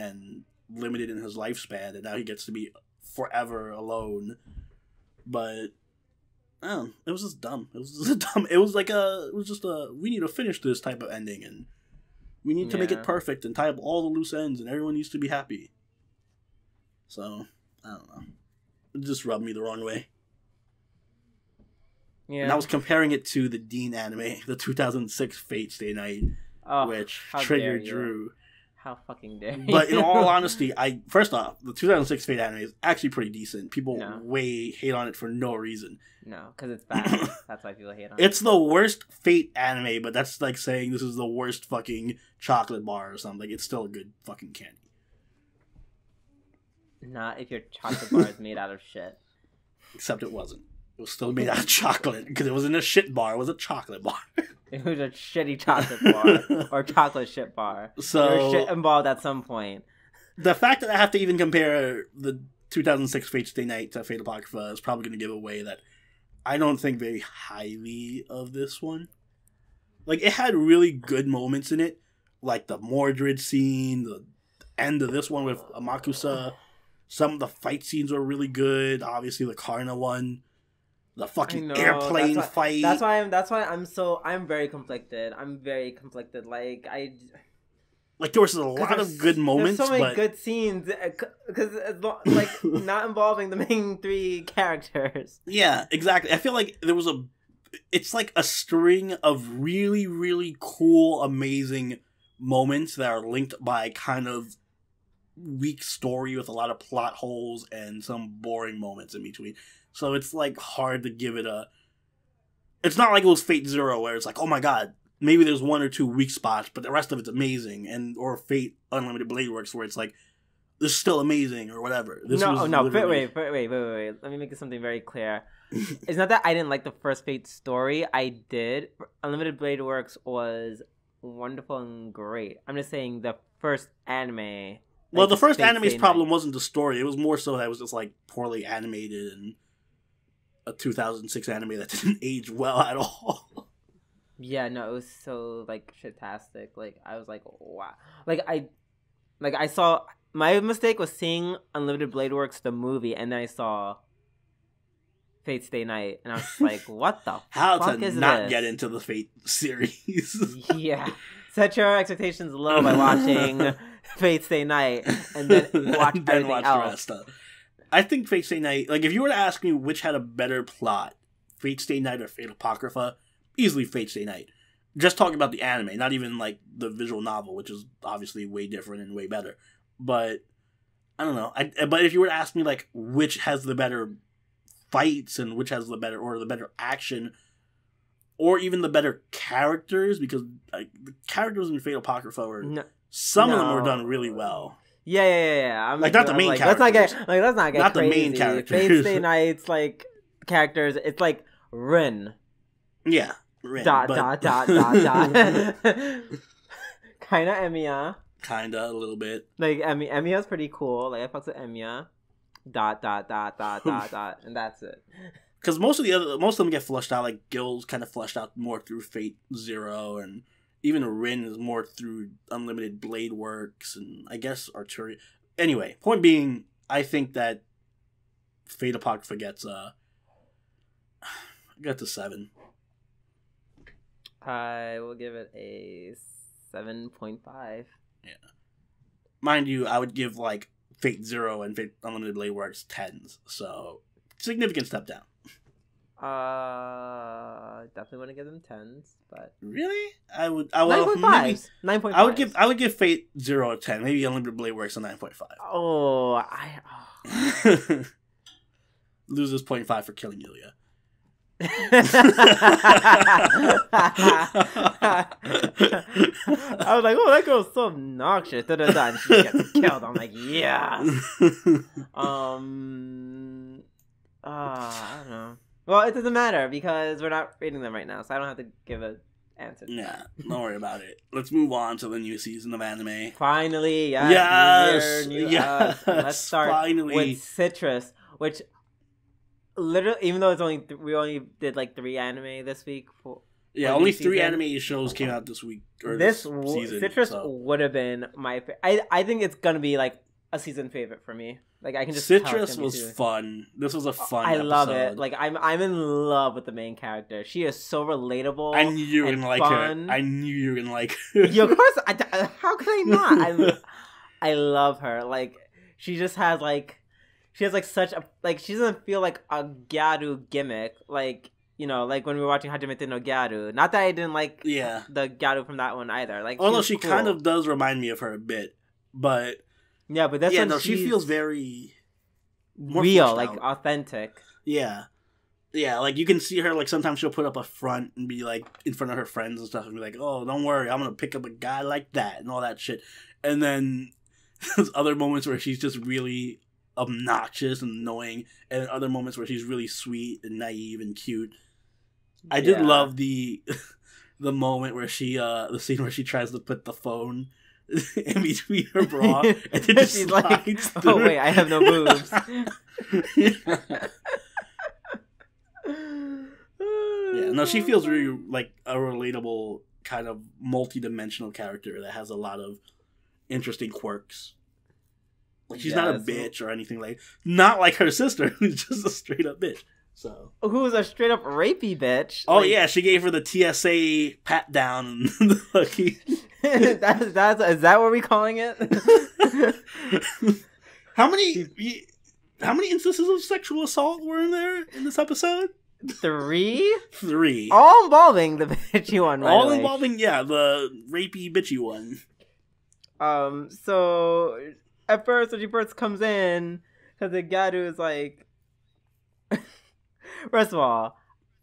limited in his lifespan, and now he gets to be forever alone. But it was just dumb. It was just dumb. It was just we need to finish this type of ending, and we need to make it perfect and tie up all the loose ends, and everyone needs to be happy. So I don't know. It just rubbed me the wrong way. Yeah. And I was comparing it to the Dean anime, the 2006 Fate Stay Night, which triggered Drew. How fucking dare you? But in all honesty, first off, the 2006 Fate anime is actually pretty decent. People hate on it for no reason. No, because it's bad. That's why people hate on it. It's the worst Fate anime, but that's saying this is the worst fucking chocolate bar or something. It's still a good fucking candy. Not if your chocolate bar is made out of shit. Except it wasn't. It was still made out of chocolate because it wasn't a shit bar. It was a chocolate bar. It was a shitty chocolate bar or chocolate shit bar. So there was shit involved at some point. The fact that I have to even compare the 2006 Fate Stay Night to Fate Apocrypha is probably going to give away that I don't think very highly of this one. It had really good moments in it, like the Mordred scene, the end of this one with Amakusa. Some of the fight scenes were really good. Obviously, the Karna one, the fucking airplane fight. That's why I'm very conflicted. There was a lot of good moments. There's so many good scenes because not involving the main three characters. Yeah, exactly. I feel like there was it's a string of really, really cool, amazing moments that are linked by kind of weak story with a lot of plot holes and some boring moments in between. So it's hard to give it it's not like it was Fate Zero where it's like, oh my god, maybe there's one or two weak spots, but the rest of it's amazing, or Fate Unlimited Blade Works where it's like, this is still amazing or whatever. Wait. Let me make something very clear. It's not that I didn't like the first Fate story. I did. Unlimited Blade Works was wonderful and great. I'm just saying the first anime. Well, the first anime's problem wasn't the story. It was more so that it was just like poorly animated and a 2006 anime that didn't age well at all. Yeah, no, it was so like shitastic. Like I was like, wow. I saw. My mistake was seeing Unlimited Blade Works the movie, and then I saw Fate Stay Night, and I was like, what the How fuck to is not this? Get into the Fate series. Yeah. Set your expectations low by watching Fate Stay Night, and then watch everything else. The rest. I think Fate Stay Night, like if you were to ask me which had a better plot, Fate Stay Night or Fate Apocrypha, easily Fate Stay Night. Just talking about the anime, not even like the visual novel, which is obviously way different and way better. But I don't know. But if you were to ask me like which has the better fights and which has the better action, or even the better characters, because like, the characters in Fate Apocrypha were some of them were done really well. Yeah. I'm like not the main characters. Let's not get not crazy. The main characters. Fate Stay Night's like characters. It's like Rin. Yeah. Rin, dot. Kinda Emiya. Kinda a little bit. Like Emiya's pretty cool. Like I fucks with Emiya. Dot. And that's it. Because most of them get flushed out. Like Gil's kind of flushed out more through Fate Zero, and even Rin is more through Unlimited Blade Works, and I guess Arturia. Anyway, point being, I think that Fate Apocrypha gets a 7. I will give it a 7.5. Yeah. Mind you, I would give like Fate Zero and Fate Unlimited Blade Works 10s, so significant step down. Definitely want to give them 10s, but really, I would. 9.5. 9.5. I would give Fate Zero a 10. Maybe Unlimited Blade Works a 9.5. Oh, loses 0.5 for killing Yulia. I was like, oh, that girl's so obnoxious. And she gets killed. I'm like, yeah. I don't know. Well, it doesn't matter because we're not reading them right now, so I don't have to give an answer. Yeah, don't worry about it. Let's move on to the new season of anime. Finally, yes. Yes. Let's start with Citrus, which literally, even though we only did like 3 anime this week. Only 3 anime shows came out this week or this season. Citrus would have been my. I think it's gonna be like a season favorite for me. Like I can just. Citrus was fun. This was a fun. I love it. Like I'm in love with the main character. She is so relatable. I knew you were gonna like her. I knew you were gonna like her. Yeah, of course. How could I not? I love her. Like she just has like. She has like such a she doesn't feel like a Gyaru gimmick, like like when we were watching Hajimete no Gyaru. Not that I didn't like the Gyaru from that one either. Like although she kind of does remind me of her a bit, but that's she feels very real, like authentic. Yeah, like you can see her like sometimes she'll put up a front and be like in front of her friends and stuff and be like, oh, don't worry, I'm gonna pick up a guy like that and all that shit, and then there's other moments where she's just really obnoxious and annoying, and then other moments where she's really sweet and naive and cute. I did love the moment where the scene where she tries to put the phone in between her bra and it just she's like, oh wait, I have no boobs. No, she feels really like a relatable kind of multi-dimensional character that has a lot of interesting quirks. Like she's not a bitch or anything not like her sister, who's just a straight up bitch. So who's a straight up rapey bitch? Oh yeah, she gave her the TSA pat down. That's is that what we're calling it? How many instances of sexual assault were in there in this episode? 3? 3. All involving the bitchy one. All involving the rapey bitchy one. So. At first, when she first comes in, because the Gyaru is like... First of all,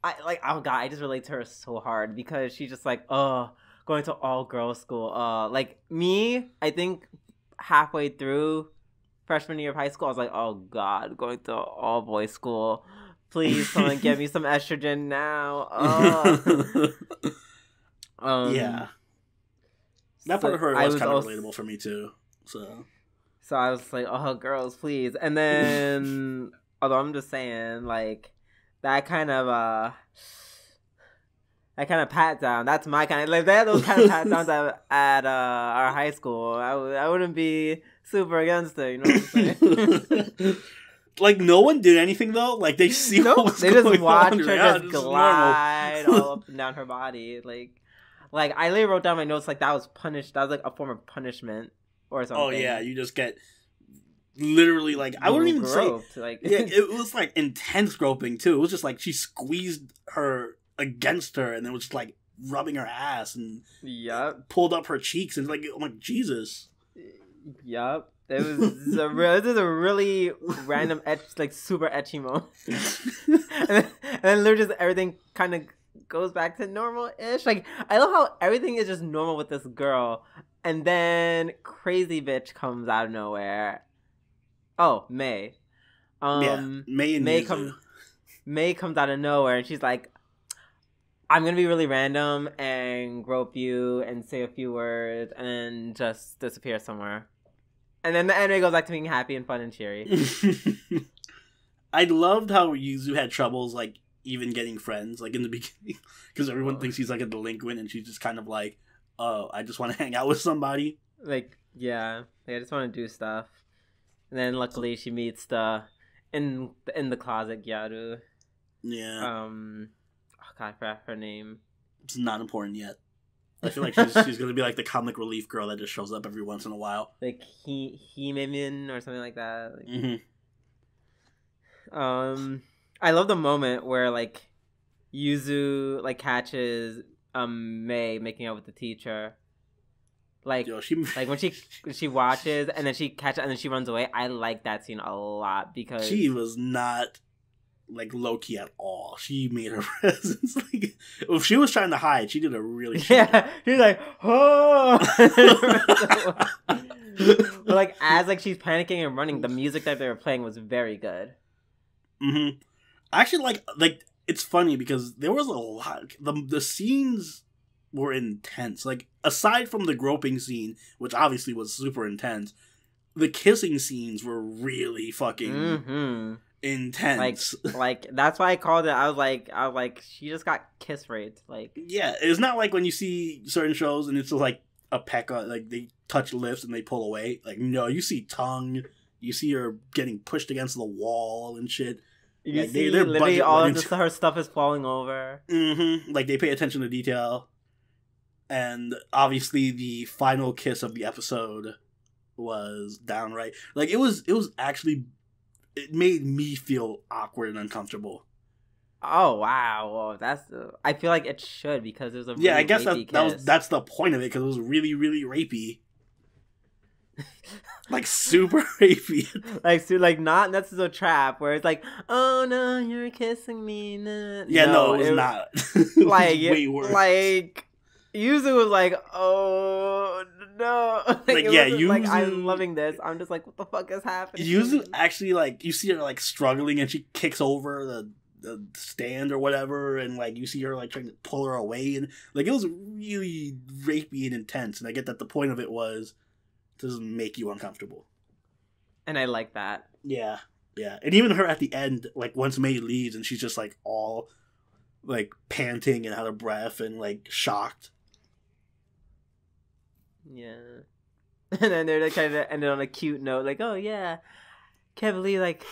oh god, I just relate to her so hard because she's just like, oh, going to all girls school. Like me, I think halfway through freshman year of high school, I was like, oh god, going to all boys school. Please, someone get me some estrogen now. Yeah. That part of her was kind of relatable for me too. So I was like, oh, girls, please. And then, although I'm just saying, like, that kind of pat down, that's my kind of, like, they had those kind of pat downs at our high school. I wouldn't be super against it, you know what I'm saying? Like, no one did anything, though? Like, they see what was they going just watch on. her just glide all up and down her body. Like, I literally wrote down my notes, like, that was like, a form of punishment or something. Oh, yeah, you just get literally, like, I wouldn't even groped, say... Like... Yeah, it was, like, intense groping, too. It was just, like, she squeezed her against her, and then was just, like, rubbing her ass, and pulled up her cheeks, and, like, I'm like, Jesus. Yup. This is a really random, like, super etchy moment. and then literally just everything kind of goes back to normal-ish. Like, I love how everything is just normal with this girl, and then crazy bitch comes out of nowhere. Oh, May. May comes out of nowhere, and she's like, I'm gonna be really random and grope you and say a few words and just disappear somewhere. And then the anime goes back to being happy and fun and cheery. I loved how Yuzu had troubles, like, even getting friends, like, in the beginning. Because everyone thinks he's, like, a delinquent, and she's just kind of like, oh, I just want to hang out with somebody. Like, yeah. Like, I just want to do stuff. And then, luckily, she meets in the closet Gyaru. Yeah. Oh, God, I forgot her name. It's not important yet. I feel like she's going to be like the comic relief girl that just shows up every once in a while. Like Himimin or something like that. Like, mm-hmm. I love the moment where, like, Yuzu, like, catches May making out with the teacher. Like, like when she watches and then she catches and then she runs away. I like that scene a lot because she was not, like, low-key at all. She made her presence, like, if she was trying to hide, she did a really shit job. She's like, oh! But, like, as, like, she's panicking and running, the music that they were playing was very good. Mm-hmm. I actually like, it's funny because there was a lot, the scenes were intense. Like, aside from the groping scene, which obviously was super intense, the kissing scenes were really fucking intense. Like that's why I called it. I was like, she just got kiss raped. Like, yeah, it's not like when you see certain shows and it's just like a peck on, like, they touch lips and they pull away. Like, no, you see tongue, you see her getting pushed against the wall and shit. You like, see literally all of her stuff is falling over. Mm-hmm. Like, they pay attention to detail. And obviously the final kiss of the episode was downright, like, it was actually, it made me feel awkward and uncomfortable. Oh wow! Well, I feel like it should because it was a really I guess kiss. that's the point of it, because it was really, really rapey. Like, super rapey. like not necessarily a trap where it's like, oh no, you're kissing me. Nah. Yeah, no, it was not. Like, way worse. Like, Yuzu was like, oh no. Like, yeah, Yuzu, like, I'm loving this. I'm just like, what the fuck is happening? Yuzu actually, like, you see her, like, struggling and she kicks over the stand or whatever, and, like, you see her, like, trying to pull her away, and, like, it was really rapey and intense, and I get that the point of it was to make you uncomfortable. And I like that. Yeah. And even her at the end, like, once May leaves and she's just, like, all, like, panting and out of breath and, like, shocked. Yeah. And then they're, like, kind of ended on a cute note, like, oh yeah, can't believe, like,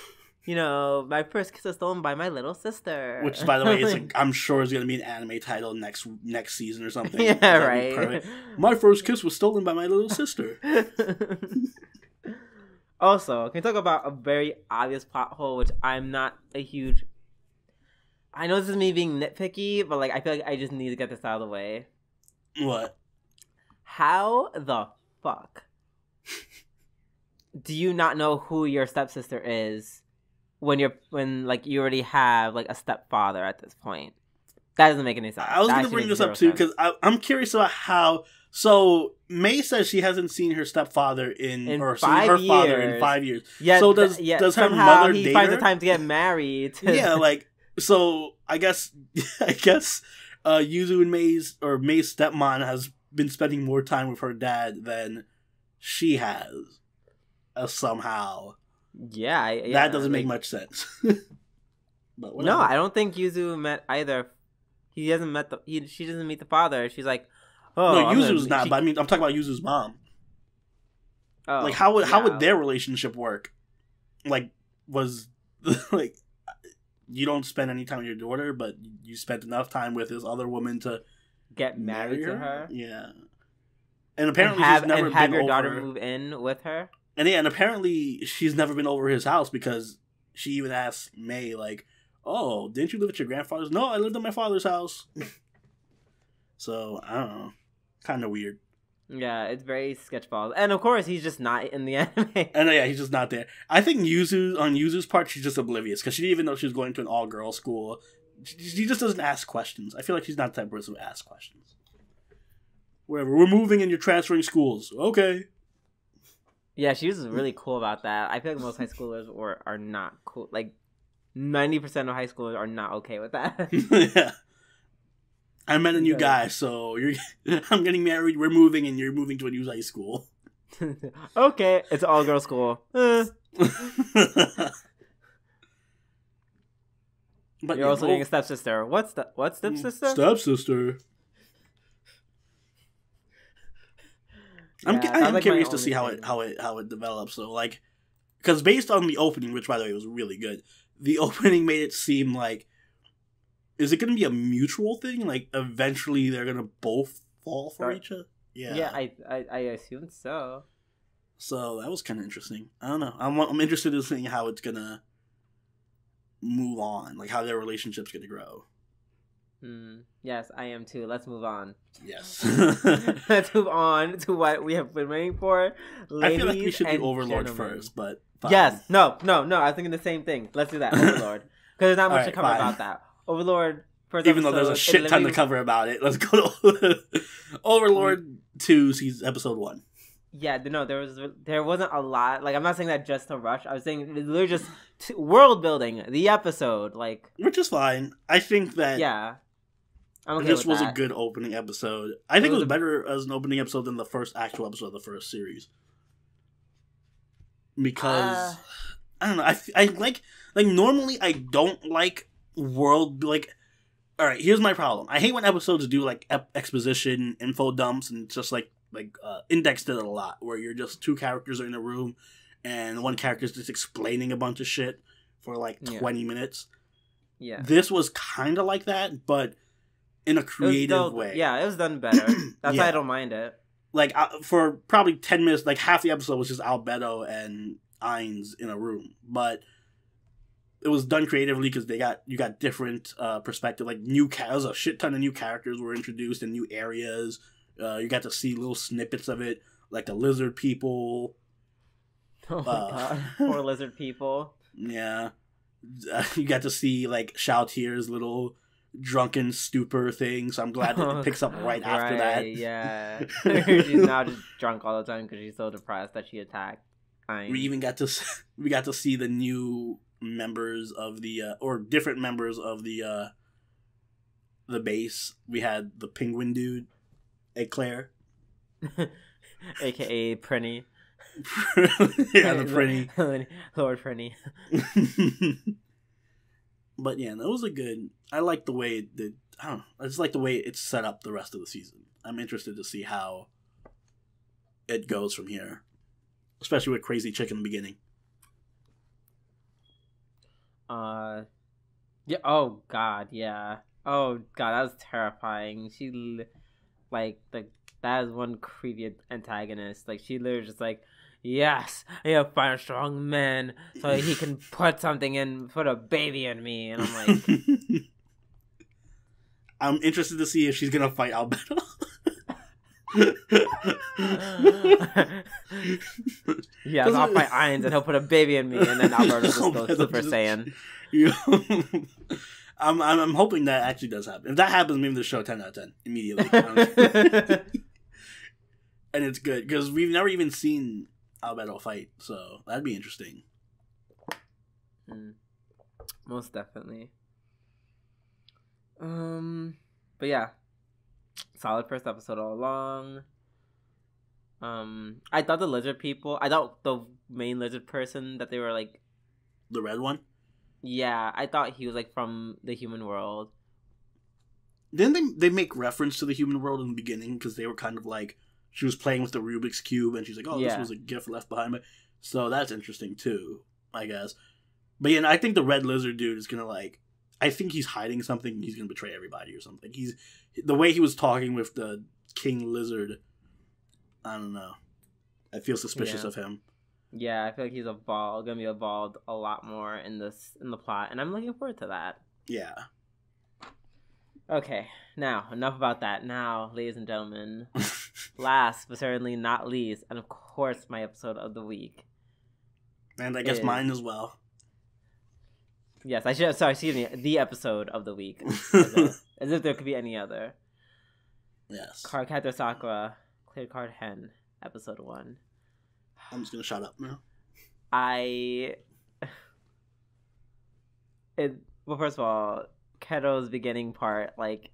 you know, my first kiss was stolen by my little sister. Which, by the way, is, like, I'm sure is going to be an anime title next season or something. Yeah, right. My first kiss was stolen by my little sister. Also, can we talk about a very obvious plot hole, which I'm not a huge... I know this is me being nitpicky, but, like, I feel like I just need to get this out of the way. What? How the fuck do you not know who your stepsister is when you already have, like, a stepfather at this point? That doesn't make any sense. I was going to bring this up too because I'm curious about how. So May says she hasn't seen her stepfather in or seen her father in 5 years. Yeah. So does her mother date her? He finds the time to get married. Yeah, like so. I guess Yuzu and May's stepmom has been spending more time with her dad than she has. Somehow. Yeah, that doesn't make much sense. But no, I don't think Yuzu met either. He hasn't met she doesn't meet the father. She's like, oh, no, Yuzu's not. But I mean, I'm talking about Yuzu's mom. Oh, like, how would their relationship work? Like, was like you don't spend any time with your daughter, but you spent enough time with this other woman to get married to her? Yeah. And apparently have your daughter move in with her. And apparently she's never been over his house because she even asked May, like, "Oh, didn't you live at your grandfather's?" "No, I lived at my father's house." So I don't know, kind of weird. Yeah, it's very sketchball, and of course he's just not in the anime. And yeah, he's just not there. I think Yuzu's part, she's just oblivious because she didn't even know she was going to an all-girls school. She just doesn't ask questions. I feel like she's not the type of person who asks questions. Whatever, we're moving and you're transferring schools. Okay. Yeah, she was really cool about that. I feel like most high schoolers are not cool. Like 90% of high schoolers are not okay with that. Yeah. I met a new guy, so I'm getting married, we're moving, and you're moving to a new high school. Okay, it's all girl school. But you're also getting a stepsister. What stepsister? Stepsister. I'm curious to see how it develops. So like, because based on the opening, which by the way was really good, the opening made it seem like, is it going to be a mutual thing? Like eventually they're going to both fall for each other? Yeah. Yeah, I assume so. So that was kind of interesting. I don't know. I'm interested in seeing how it's going to move on, like how their relationship's going to grow. Yes, I am too. Let's move on. Yes. Let's move on to what we have been waiting for. I feel like we should do Overlord first, but fine. Yes. No. I was thinking the same thing. Let's do that. Overlord. Because there's not much to cover about that. Overlord, first even episode, though there's a shit ton to cover about it, let's go to Overlord 2, season episode 1. Yeah, no, there wasn't a lot. Like, I'm not saying that just to rush. I was saying it's literally just world building the episode, like, which is fine. I think that this was a good opening episode. I think it was better as an opening episode than the first actual episode of the first series. Because I don't know, I like normally I don't like world, like, all right, here's my problem. I hate when episodes do like exposition, info dumps, and just like Index did it a lot, where you're just two characters are in a room and one character's just explaining a bunch of shit for like 20 minutes. Yeah, this was kind of like that, but in a creative way. Yeah, it was done better. That's why I don't mind it. Like for probably 10 minutes, like half the episode was just Albedo and Ainz in a room, but it was done creatively because you got different perspective. Like there's a shit ton of new characters were introduced in new areas. You got to see little snippets of it, like the lizard people. Oh my god, poor lizard people. Yeah, you got to see like Shoutier's little drunken stupor thing. So I'm glad that it picks up right after that. Yeah, she's now just drunk all the time because she's so depressed that she attacked. We even got to see the new members of the or different members of the base. We had the penguin dude, Eclair, aka Prinny. Yeah, the Prinny. Lord Prinny. But yeah, that was a good. I like the way I just like the way it's set up the rest of the season. I'm interested to see how it goes from here, especially with Crazy Chick in the beginning. Yeah. Oh God. Yeah. Oh God, that was terrifying. That is one creepy antagonist. Like, she literally just like, yes, I have to find a strong man so he can put a baby in me. And I'm like, I'm interested to see if she's gonna fight Albedo. Yes, I'll fight Ainz and he'll put a baby in me, and then Alberto just goes Super Saiyan. I'm hoping that actually does happen. If that happens, maybe the show 10 out of 10 immediately. And it's good because we've never even seen Albedo fight, so that'd be interesting. Most definitely. But yeah, solid first episode all along. I thought the lizard people. I thought the main lizard person that they were like, the red one. Yeah, I thought he was like from the human world. Didn't they make reference to the human world in the beginning because they were kind of like she was playing with the Rubik's cube and she's like, oh, this was a gift left behind me. So that's interesting too, I guess. But yeah, I think the red lizard dude is gonna like. I think he's hiding something. He's gonna betray everybody or something. He's the way he was talking with the king lizard. I don't know. I feel suspicious of him. Yeah, I feel like he's gonna be evolved a lot more in the plot, and I'm looking forward to that. Yeah. Okay, now enough about that. Now, ladies and gentlemen, last but certainly not least, and of course my episode of the week, and I guess mine as well. Yes, I should. Sorry, excuse me. The episode of the week, as if there could be any other. Yes. Card Captor Sakura, Clear Card Hen, episode 1. I'm just gonna shut up now. Well, first of all, Keto's beginning part, like,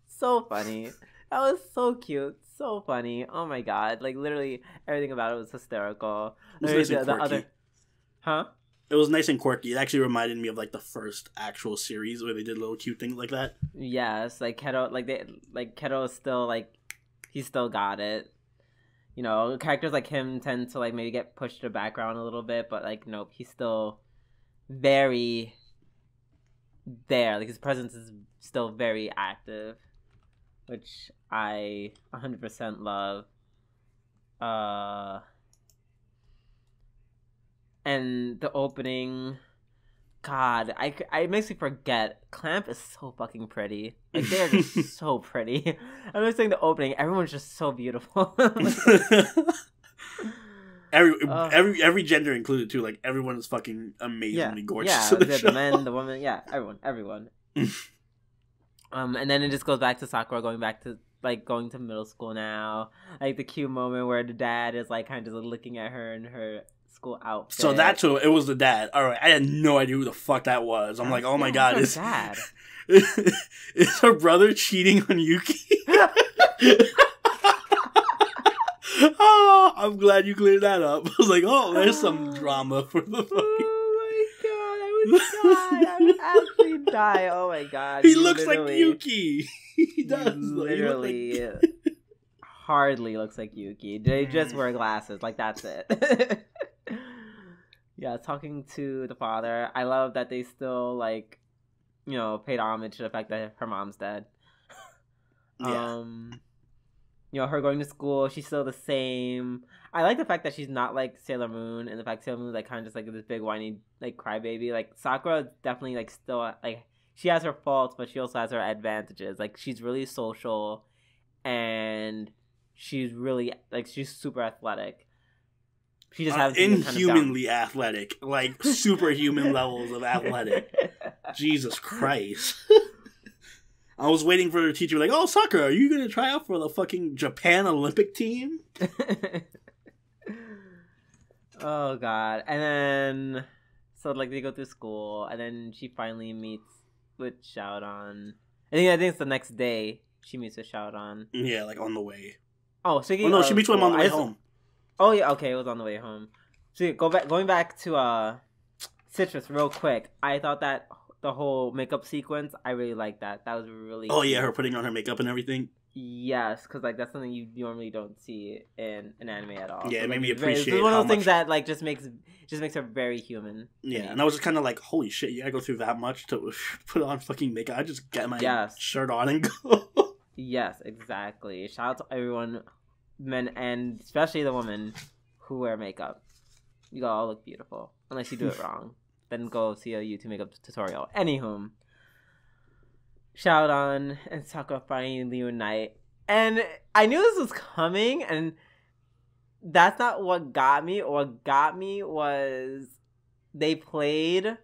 so funny. That was so cute, so funny. Oh my god, like literally everything about it was hysterical. It was nice and quirky. It was nice and quirky. It actually reminded me of like the first actual series where they did little cute things like that. Yes, like Keto, Keto is still like, he still got it. You know, characters like him tend to like maybe get pushed to the background a little bit, but like nope, he's still very there. Like his presence is still very active, which I 100% love. And the opening, God, it makes me forget. Clamp is so fucking pretty. Like they are just so pretty. I'm just saying the opening. Everyone's just so beautiful. every gender included too. Like everyone is fucking amazingly gorgeous. Yeah, the men, the women, yeah, everyone. And then it just goes back to Sakura going to middle school now. Like the cute moment where the dad is like kind of just looking at her in her school outfit. So that's who it was. The dad. All right, I had no idea who the fuck that was. I'm like, oh my god, is dad? Is her brother cheating on Yuki? Oh, I'm glad you cleared that up. I was like, oh, there's some drama for the fucking. Oh my god, I would actually die. Oh my god, he looks like Yuki. He does. Literally, hardly looks like Yuki. They just wear glasses. Like that's it. Yeah, talking to the father. I love that they still like, you know, paid homage to the fact that her mom's dead. Yeah. You know, her going to school, she's still the same. I like the fact that she's not like Sailor Moon, and the fact Sailor Moon's like kind of just like this big whiny like crybaby. Like Sakura definitely like still like she has her faults, but she also has her advantages. Like she's really social, and she's really like she's super athletic. She just has inhumanly athletic, like superhuman levels of athletic. Jesus Christ. I was waiting for the teacher, like, oh, Sakura, are you going to try out for the fucking Japan Olympic team? Oh, God. And then, so, like, they go through school, and then she finally meets with Xiaodon. I think it's the next day she meets with Xiaodon. Yeah, like, on the way. Oh, so no, she meets with him on the way home. Oh, yeah, okay, it was on the way home. So, going back to Citrus real quick, I thought that the whole makeup sequence, I really liked that. That was really cute. Yeah, her putting on her makeup and everything. Yes, because like that's something you normally don't see in an anime at all. Yeah, so, it made me It's appreciate one of those things that like just makes her very human. Yeah, and I was just kind of like, holy shit, you gotta go through that much to put on fucking makeup. I just get my shirt on and go. Yes, exactly. Shout out to everyone, men and especially the women who wear makeup. You all look beautiful, unless you do it wrong. Then go see a YouTube makeup tutorial. Anywho, Xiaodon and Sakura finally unite. And I knew this was coming, and that's not what got me. What got me was they played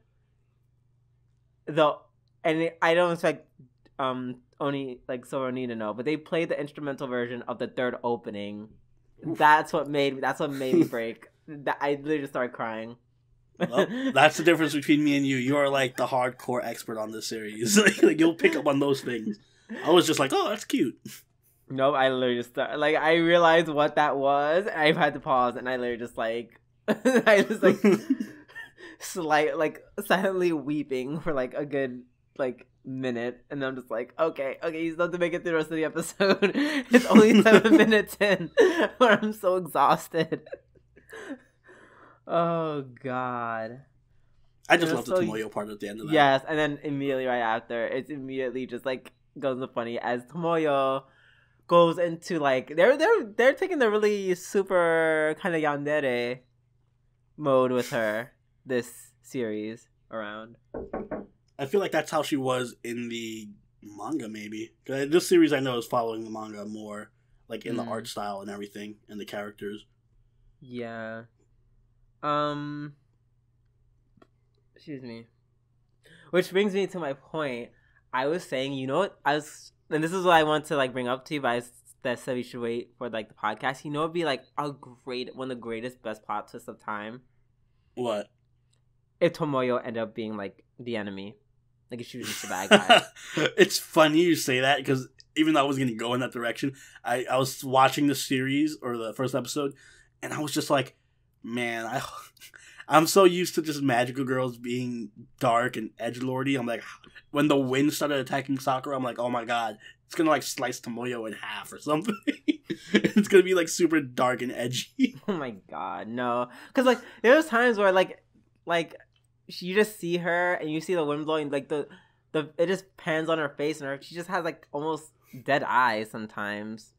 and I don't expect only like Soroni to know, but they played the instrumental version of the third opening. That's what made me break. I literally just started crying. Well, that's the difference between me and you. You are like the hardcore expert on this series. Like you'll pick up on those things. I was just like, oh, that's cute. Nope, I literally just like I realized what that was. And I've had to pause, and I literally just like I just like silently weeping for like a good like minute, and I'm just like, okay, you still have to make it through the rest of the episode. It's only 7 minutes in, but I'm so exhausted. Oh god. I just love the Tomoyo part at the end of that. Yes, and then immediately right after, it's immediately just like goes to funny as Tomoyo goes into like they're taking the really super kind of yandere mode with her this series around. I feel like that's how she was in the manga, maybe. This series I know is following the manga more, like in the art style and everything, and the characters. Yeah. Excuse me. Which brings me to my point. I was saying, you know what? And this is what I want to like bring up to you, but I said we should wait for like the podcast. You know, it'd be like one of the greatest, best plot twists of time. What? If Tomoyo ended up being like the enemy, like if she was just the bad guy. It's funny you say that because even though I was going to go in that direction, I was watching the series or the first episode, and I was just like, man, I'm so used to just magical girls being dark and edgelordy. I'm like, when the wind started attacking Sakura, I'm like, oh my god, it's gonna like slice Tomoyo in half or something. It's gonna be like super dark and edgy. Oh my god, no, because like there's times where like you just see her and you see the wind blowing, like the it just pans on her face and she just has like almost dead eyes sometimes.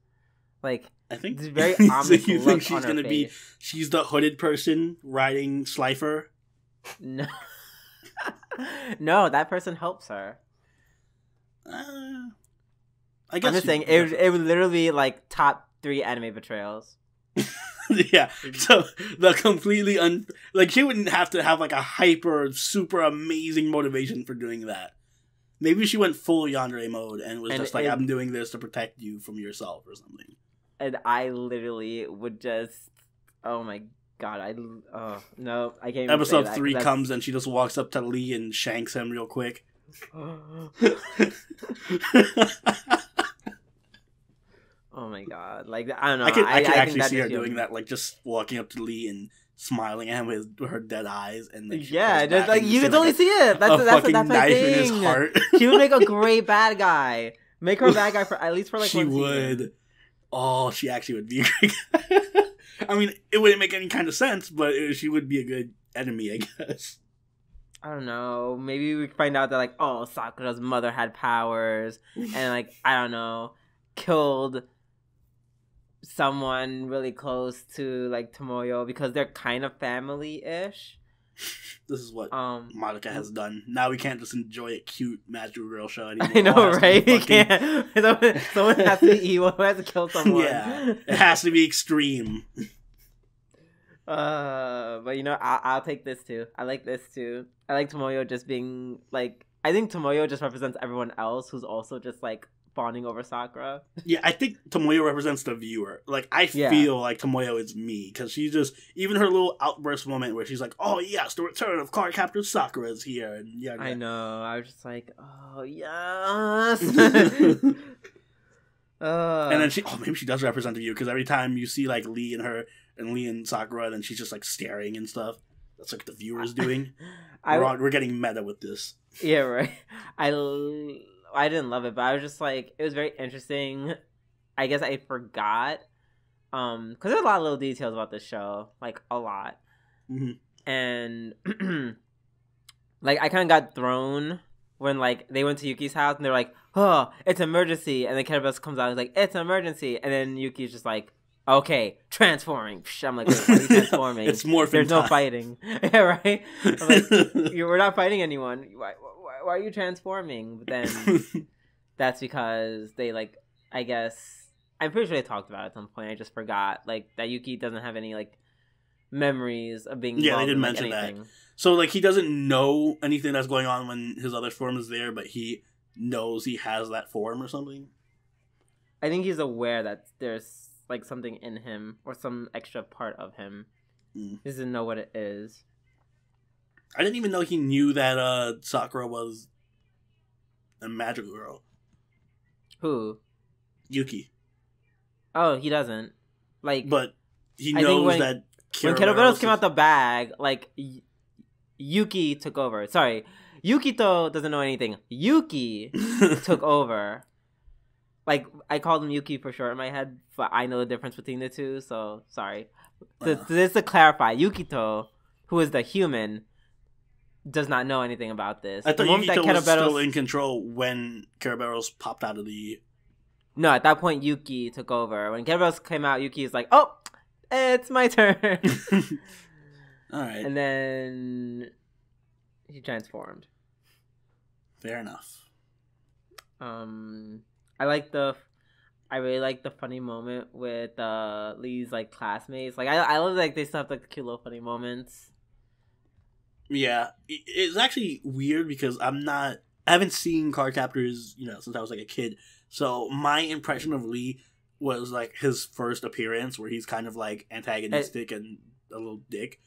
Like I think it's very ominous. So you think she's gonna be? She's the hooded person riding Slifer? No, no, that person helps her. I guess I'm just saying it would literally be like top 3 anime betrayals. Yeah, so the completely like she wouldn't have to have like a hyper super amazing motivation for doing that. Maybe she went full yandere mode and was just like, I'm doing this to protect you from yourself or something. And I literally would just, oh my god, no, I can't even Episode say that, 3 comes and she just walks up to Lee and shanks him real quick. Oh my god, like, I don't know. I can actually see her doing that, like just walking up to Lee and smiling at him with her dead eyes. And then yeah, just like, you can totally see it. That's my knife thing. In his heart. She would make a great bad guy. Make her a bad guy for at least for like she 1 would. season. Oh, she actually would be a great guy. I mean, it wouldn't make any kind of sense, but she would be a good enemy, I guess. I don't know. Maybe we find out that like, oh, Sakura's mother had powers, and like, I don't know, killed someone really close to like Tomoyo because they're kind of family-ish. This is what Madoka has done. Now we can't just enjoy a cute magical girl show anymore. I know, right? We can't. Someone has to be evil. Someone has to kill someone. Yeah, it has to be extreme. But you know, I'll take this too. I like this too. I like Tomoyo just being like. I think Tomoyo just represents everyone else who's also just like fawning over Sakura. Yeah, I think Tomoyo represents the viewer. Like, I feel like Tomoyo is me, because she just, even her little outburst moment where she's like, oh yes, the return of Card Captor Sakura is here. And yeah, I know, I was just like, oh yes. And then maybe she does represent the viewer, because every time you see like Lee and Sakura, then she's just like staring and stuff. That's like the viewer's doing. We're getting meta with this. Yeah, right. I didn't love it, but I was just like, it was very interesting. I guess I forgot, because there's a lot of little details about this show, like a lot, and like I kind of got thrown when like they went to Yuki's house and they're like, oh, it's an emergency, and then Kenneth comes out and is like, it's an emergency, and then Yuki's just like, okay, transforming. I'm like, wait, why are you transforming? It's morphing. There's no fighting. Yeah, right? I'm like, we're not fighting anyone. Why are you transforming? But then that's because they, like, I guess, I'm pretty sure they talked about it at some point. I just forgot, like, that Yuki doesn't have any, like, memories of being involved they did in, like, mention anything. that. So, like, he doesn't know anything that's going on when his other form is there, but he knows he has that form or something? I think he's aware that there's, like, something in him or some extra part of him. He doesn't know what it is. I didn't even know he knew that Sakura was a magical girl. Who? Yuki. Oh, he doesn't. Like, but he knows that when Keroberos came out the bag, like, Yuki took over. Sorry, Yukito doesn't know anything. Yuki took over. Like, I called him Yuki for short in my head, but I know the difference between the two, so sorry. Just to clarify, Yukito, who is the human, does not know anything about this. I thought Yukito was still in control when Keroberos popped out of the... No, at that point, Yuki took over. When Keroberos came out, Yuki is like, oh, it's my turn. Alright. And then he transformed. Fair enough. I really like the funny moment with Lee's like classmates. Like I love like they still have like cute little funny moments. Yeah, it's actually weird because I haven't seen Card Captors, since I was like a kid. So my impression of Lee was like his first appearance, where he's kind of like antagonistic and a little dick.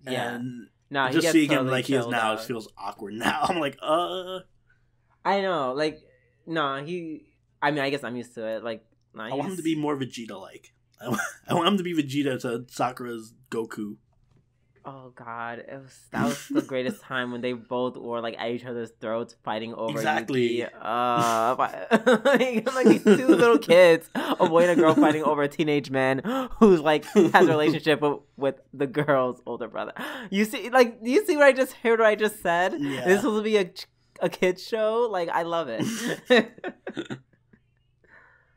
Yeah. And no, just seeing him totally like he is now, out. it feels awkward now. I'm like, I know, like, no, I mean, I guess I'm used to it. Like, I want him to be more Vegeta-like. I want him to be Vegeta to Sakura's Goku. Oh God, that was the greatest time when they both were like at each other's throats fighting over exactly. Yuki. Like these two little kids, a boy and a girl fighting over a teenage man who's like has a relationship with the girl's older brother. You see, like, do you see what I just heard? What I just said? Yeah. This will be a kids show. Like, I love it.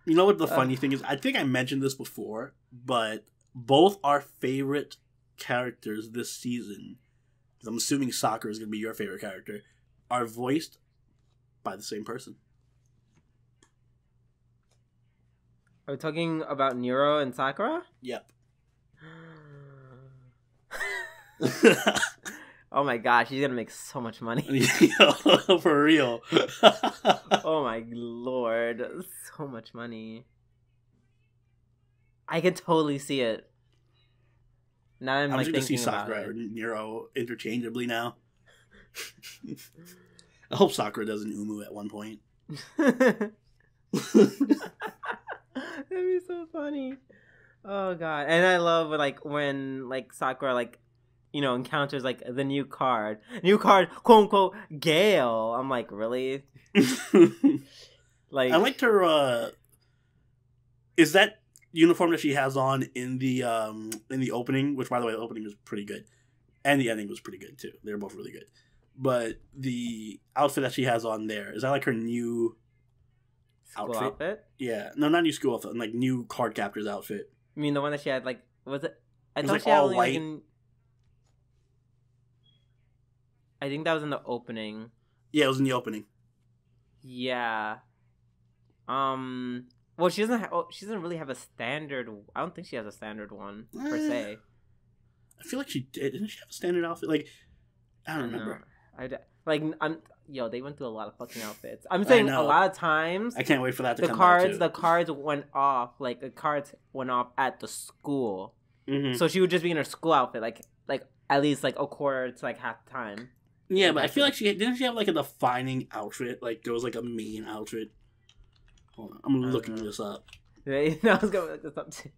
You know what the funny thing is? I think I mentioned this before, but both our favorite characters this season, I'm assuming Sakura is going to be your favorite character, are voiced by the same person. Are we talking about Nero and Sakura? Yep. Oh my gosh, he's gonna make so much money. For real. Oh my lord, so much money. I can totally see it. Now I'm like just thinking see Sakura and Nero interchangeably now. I hope Sakura does an Umu at one point. That'd be so funny. Oh god. And I love when Sakura encounters like the new card, quote unquote Gale. I'm like, really? Like, I liked her is that uniform that she has on in the opening, which by the way the opening was pretty good, and the ending was pretty good too. They were both really good. But the outfit that she has on there, is that like her new school outfit? Yeah. No, not new school outfit, like new Card Captors outfit. You mean the one that she had, like, was it? I thought like she had all only, white. I think that was in the opening. Yeah, it was in the opening. Yeah. Well, she doesn't really have a standard. I don't think she has a standard one per se. I feel like she did. Didn't she have a standard outfit? Like, I don't remember. They went through a lot of fucking outfits. I'm saying a lot of times. I can't wait for that to come out too. The cards went off. Like, the cards went off at the school. Mm-hmm. So she would just be in her school outfit, like at least like a quarter to like half the time. Yeah, but I feel like didn't she have like a defining outfit? Like there was like a main outfit. Hold on, I'm looking this up. I was gonna look this up too.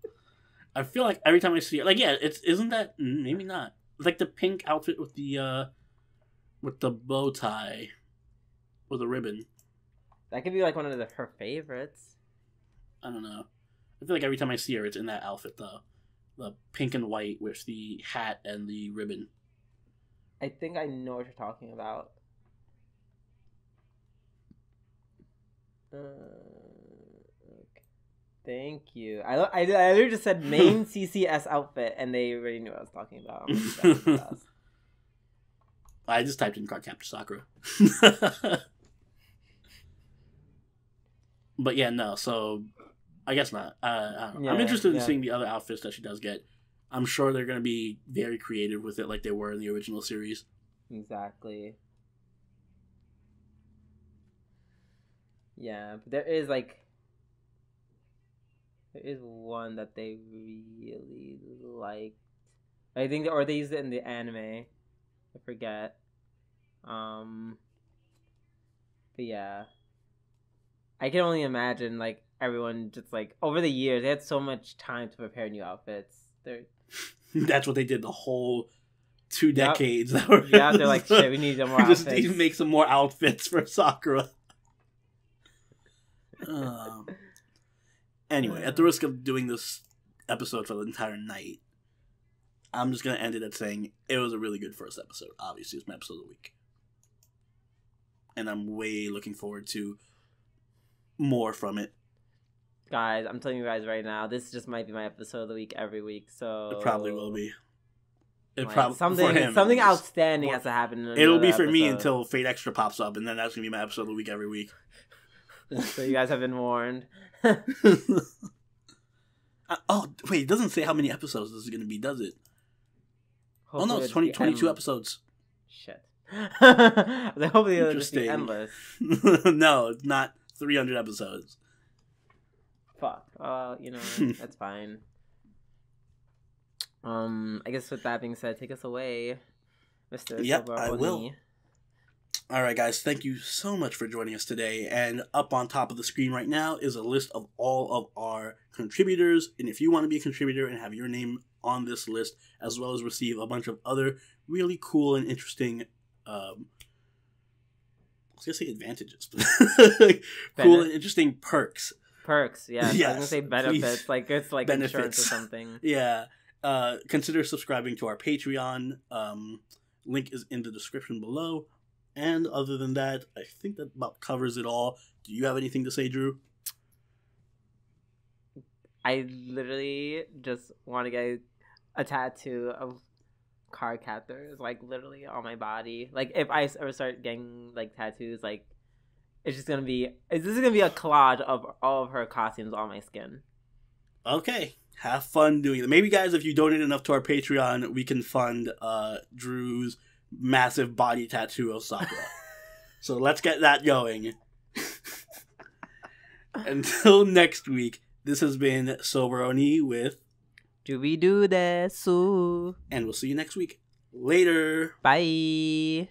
I feel like every time I see it, like, yeah, isn't that maybe not like the pink outfit with the bow tie or the ribbon. That could be like one of her favorites. I don't know. I feel like every time I see her, it's in that outfit though. The pink and white with the hat and the ribbon. I think I know what you're talking about. Okay. Thank you. I literally just said main CCS outfit, and they already knew what I was talking about. I just typed in Card Captor Sakura. But yeah, no. So I guess not. I don't know. I'm interested in seeing the other outfits that she does get. I'm sure they're going to be very creative with it, like they were in the original series. Exactly. Yeah, but there is one that they really liked. I think, or they used it in the anime. I forget. But yeah, I can only imagine everyone just over the years they had so much time to prepare new outfits. That's what they did the whole 2 decades. Yeah, they're like, shit, we need some more outfits. Just need to make some more outfits for Sakura. Anyway, at the risk of doing this episode for the entire night, I'm just going to end it at saying it was a really good first episode. Obviously, it's my episode of the week. And I'm way looking forward to more from it. Guys, I'm telling you guys right now, this just might be my episode of the week every week. So it probably will be. Something outstanding has to happen. It'll be for me until Fate Extra pops up, and then that's going to be my episode of the week every week. So you guys have been warned. Oh, wait, it doesn't say how many episodes this is going to be, does it? Hopefully no, it's 22 episodes. Shit. Hopefully it'll just be endless. No, it's not 300 episodes. Fuck. That's fine. I guess with that being said, take us away, Mr. Yep, I will. Alright guys, thank you so much for joining us today, and up on top of the screen right now is a list of all of our contributors, and if you want to be a contributor and have your name on this list, as well as receive a bunch of other really cool and interesting, I was going to say advantages, cool and interesting perks. Perks, yeah. Yes, I was going to say benefits, it's like benefits. Insurance or something. Yeah. Consider subscribing to our Patreon. Link is in the description below. And other than that, I think that about covers it all. Do you have anything to say, Drew? I literally just want to get a tattoo of card captors, literally on my body. If I ever start getting tattoos, it's just gonna be a collage of all of her costumes on my skin. Okay, have fun doing it. Maybe, guys, if you donate enough to our Patreon, we can fund Drew's massive body tattoo of Sakura. So let's get that going. Until next week, this has been Sober Oni with Doobie Doo Desu. And we'll see you next week. Later. Bye.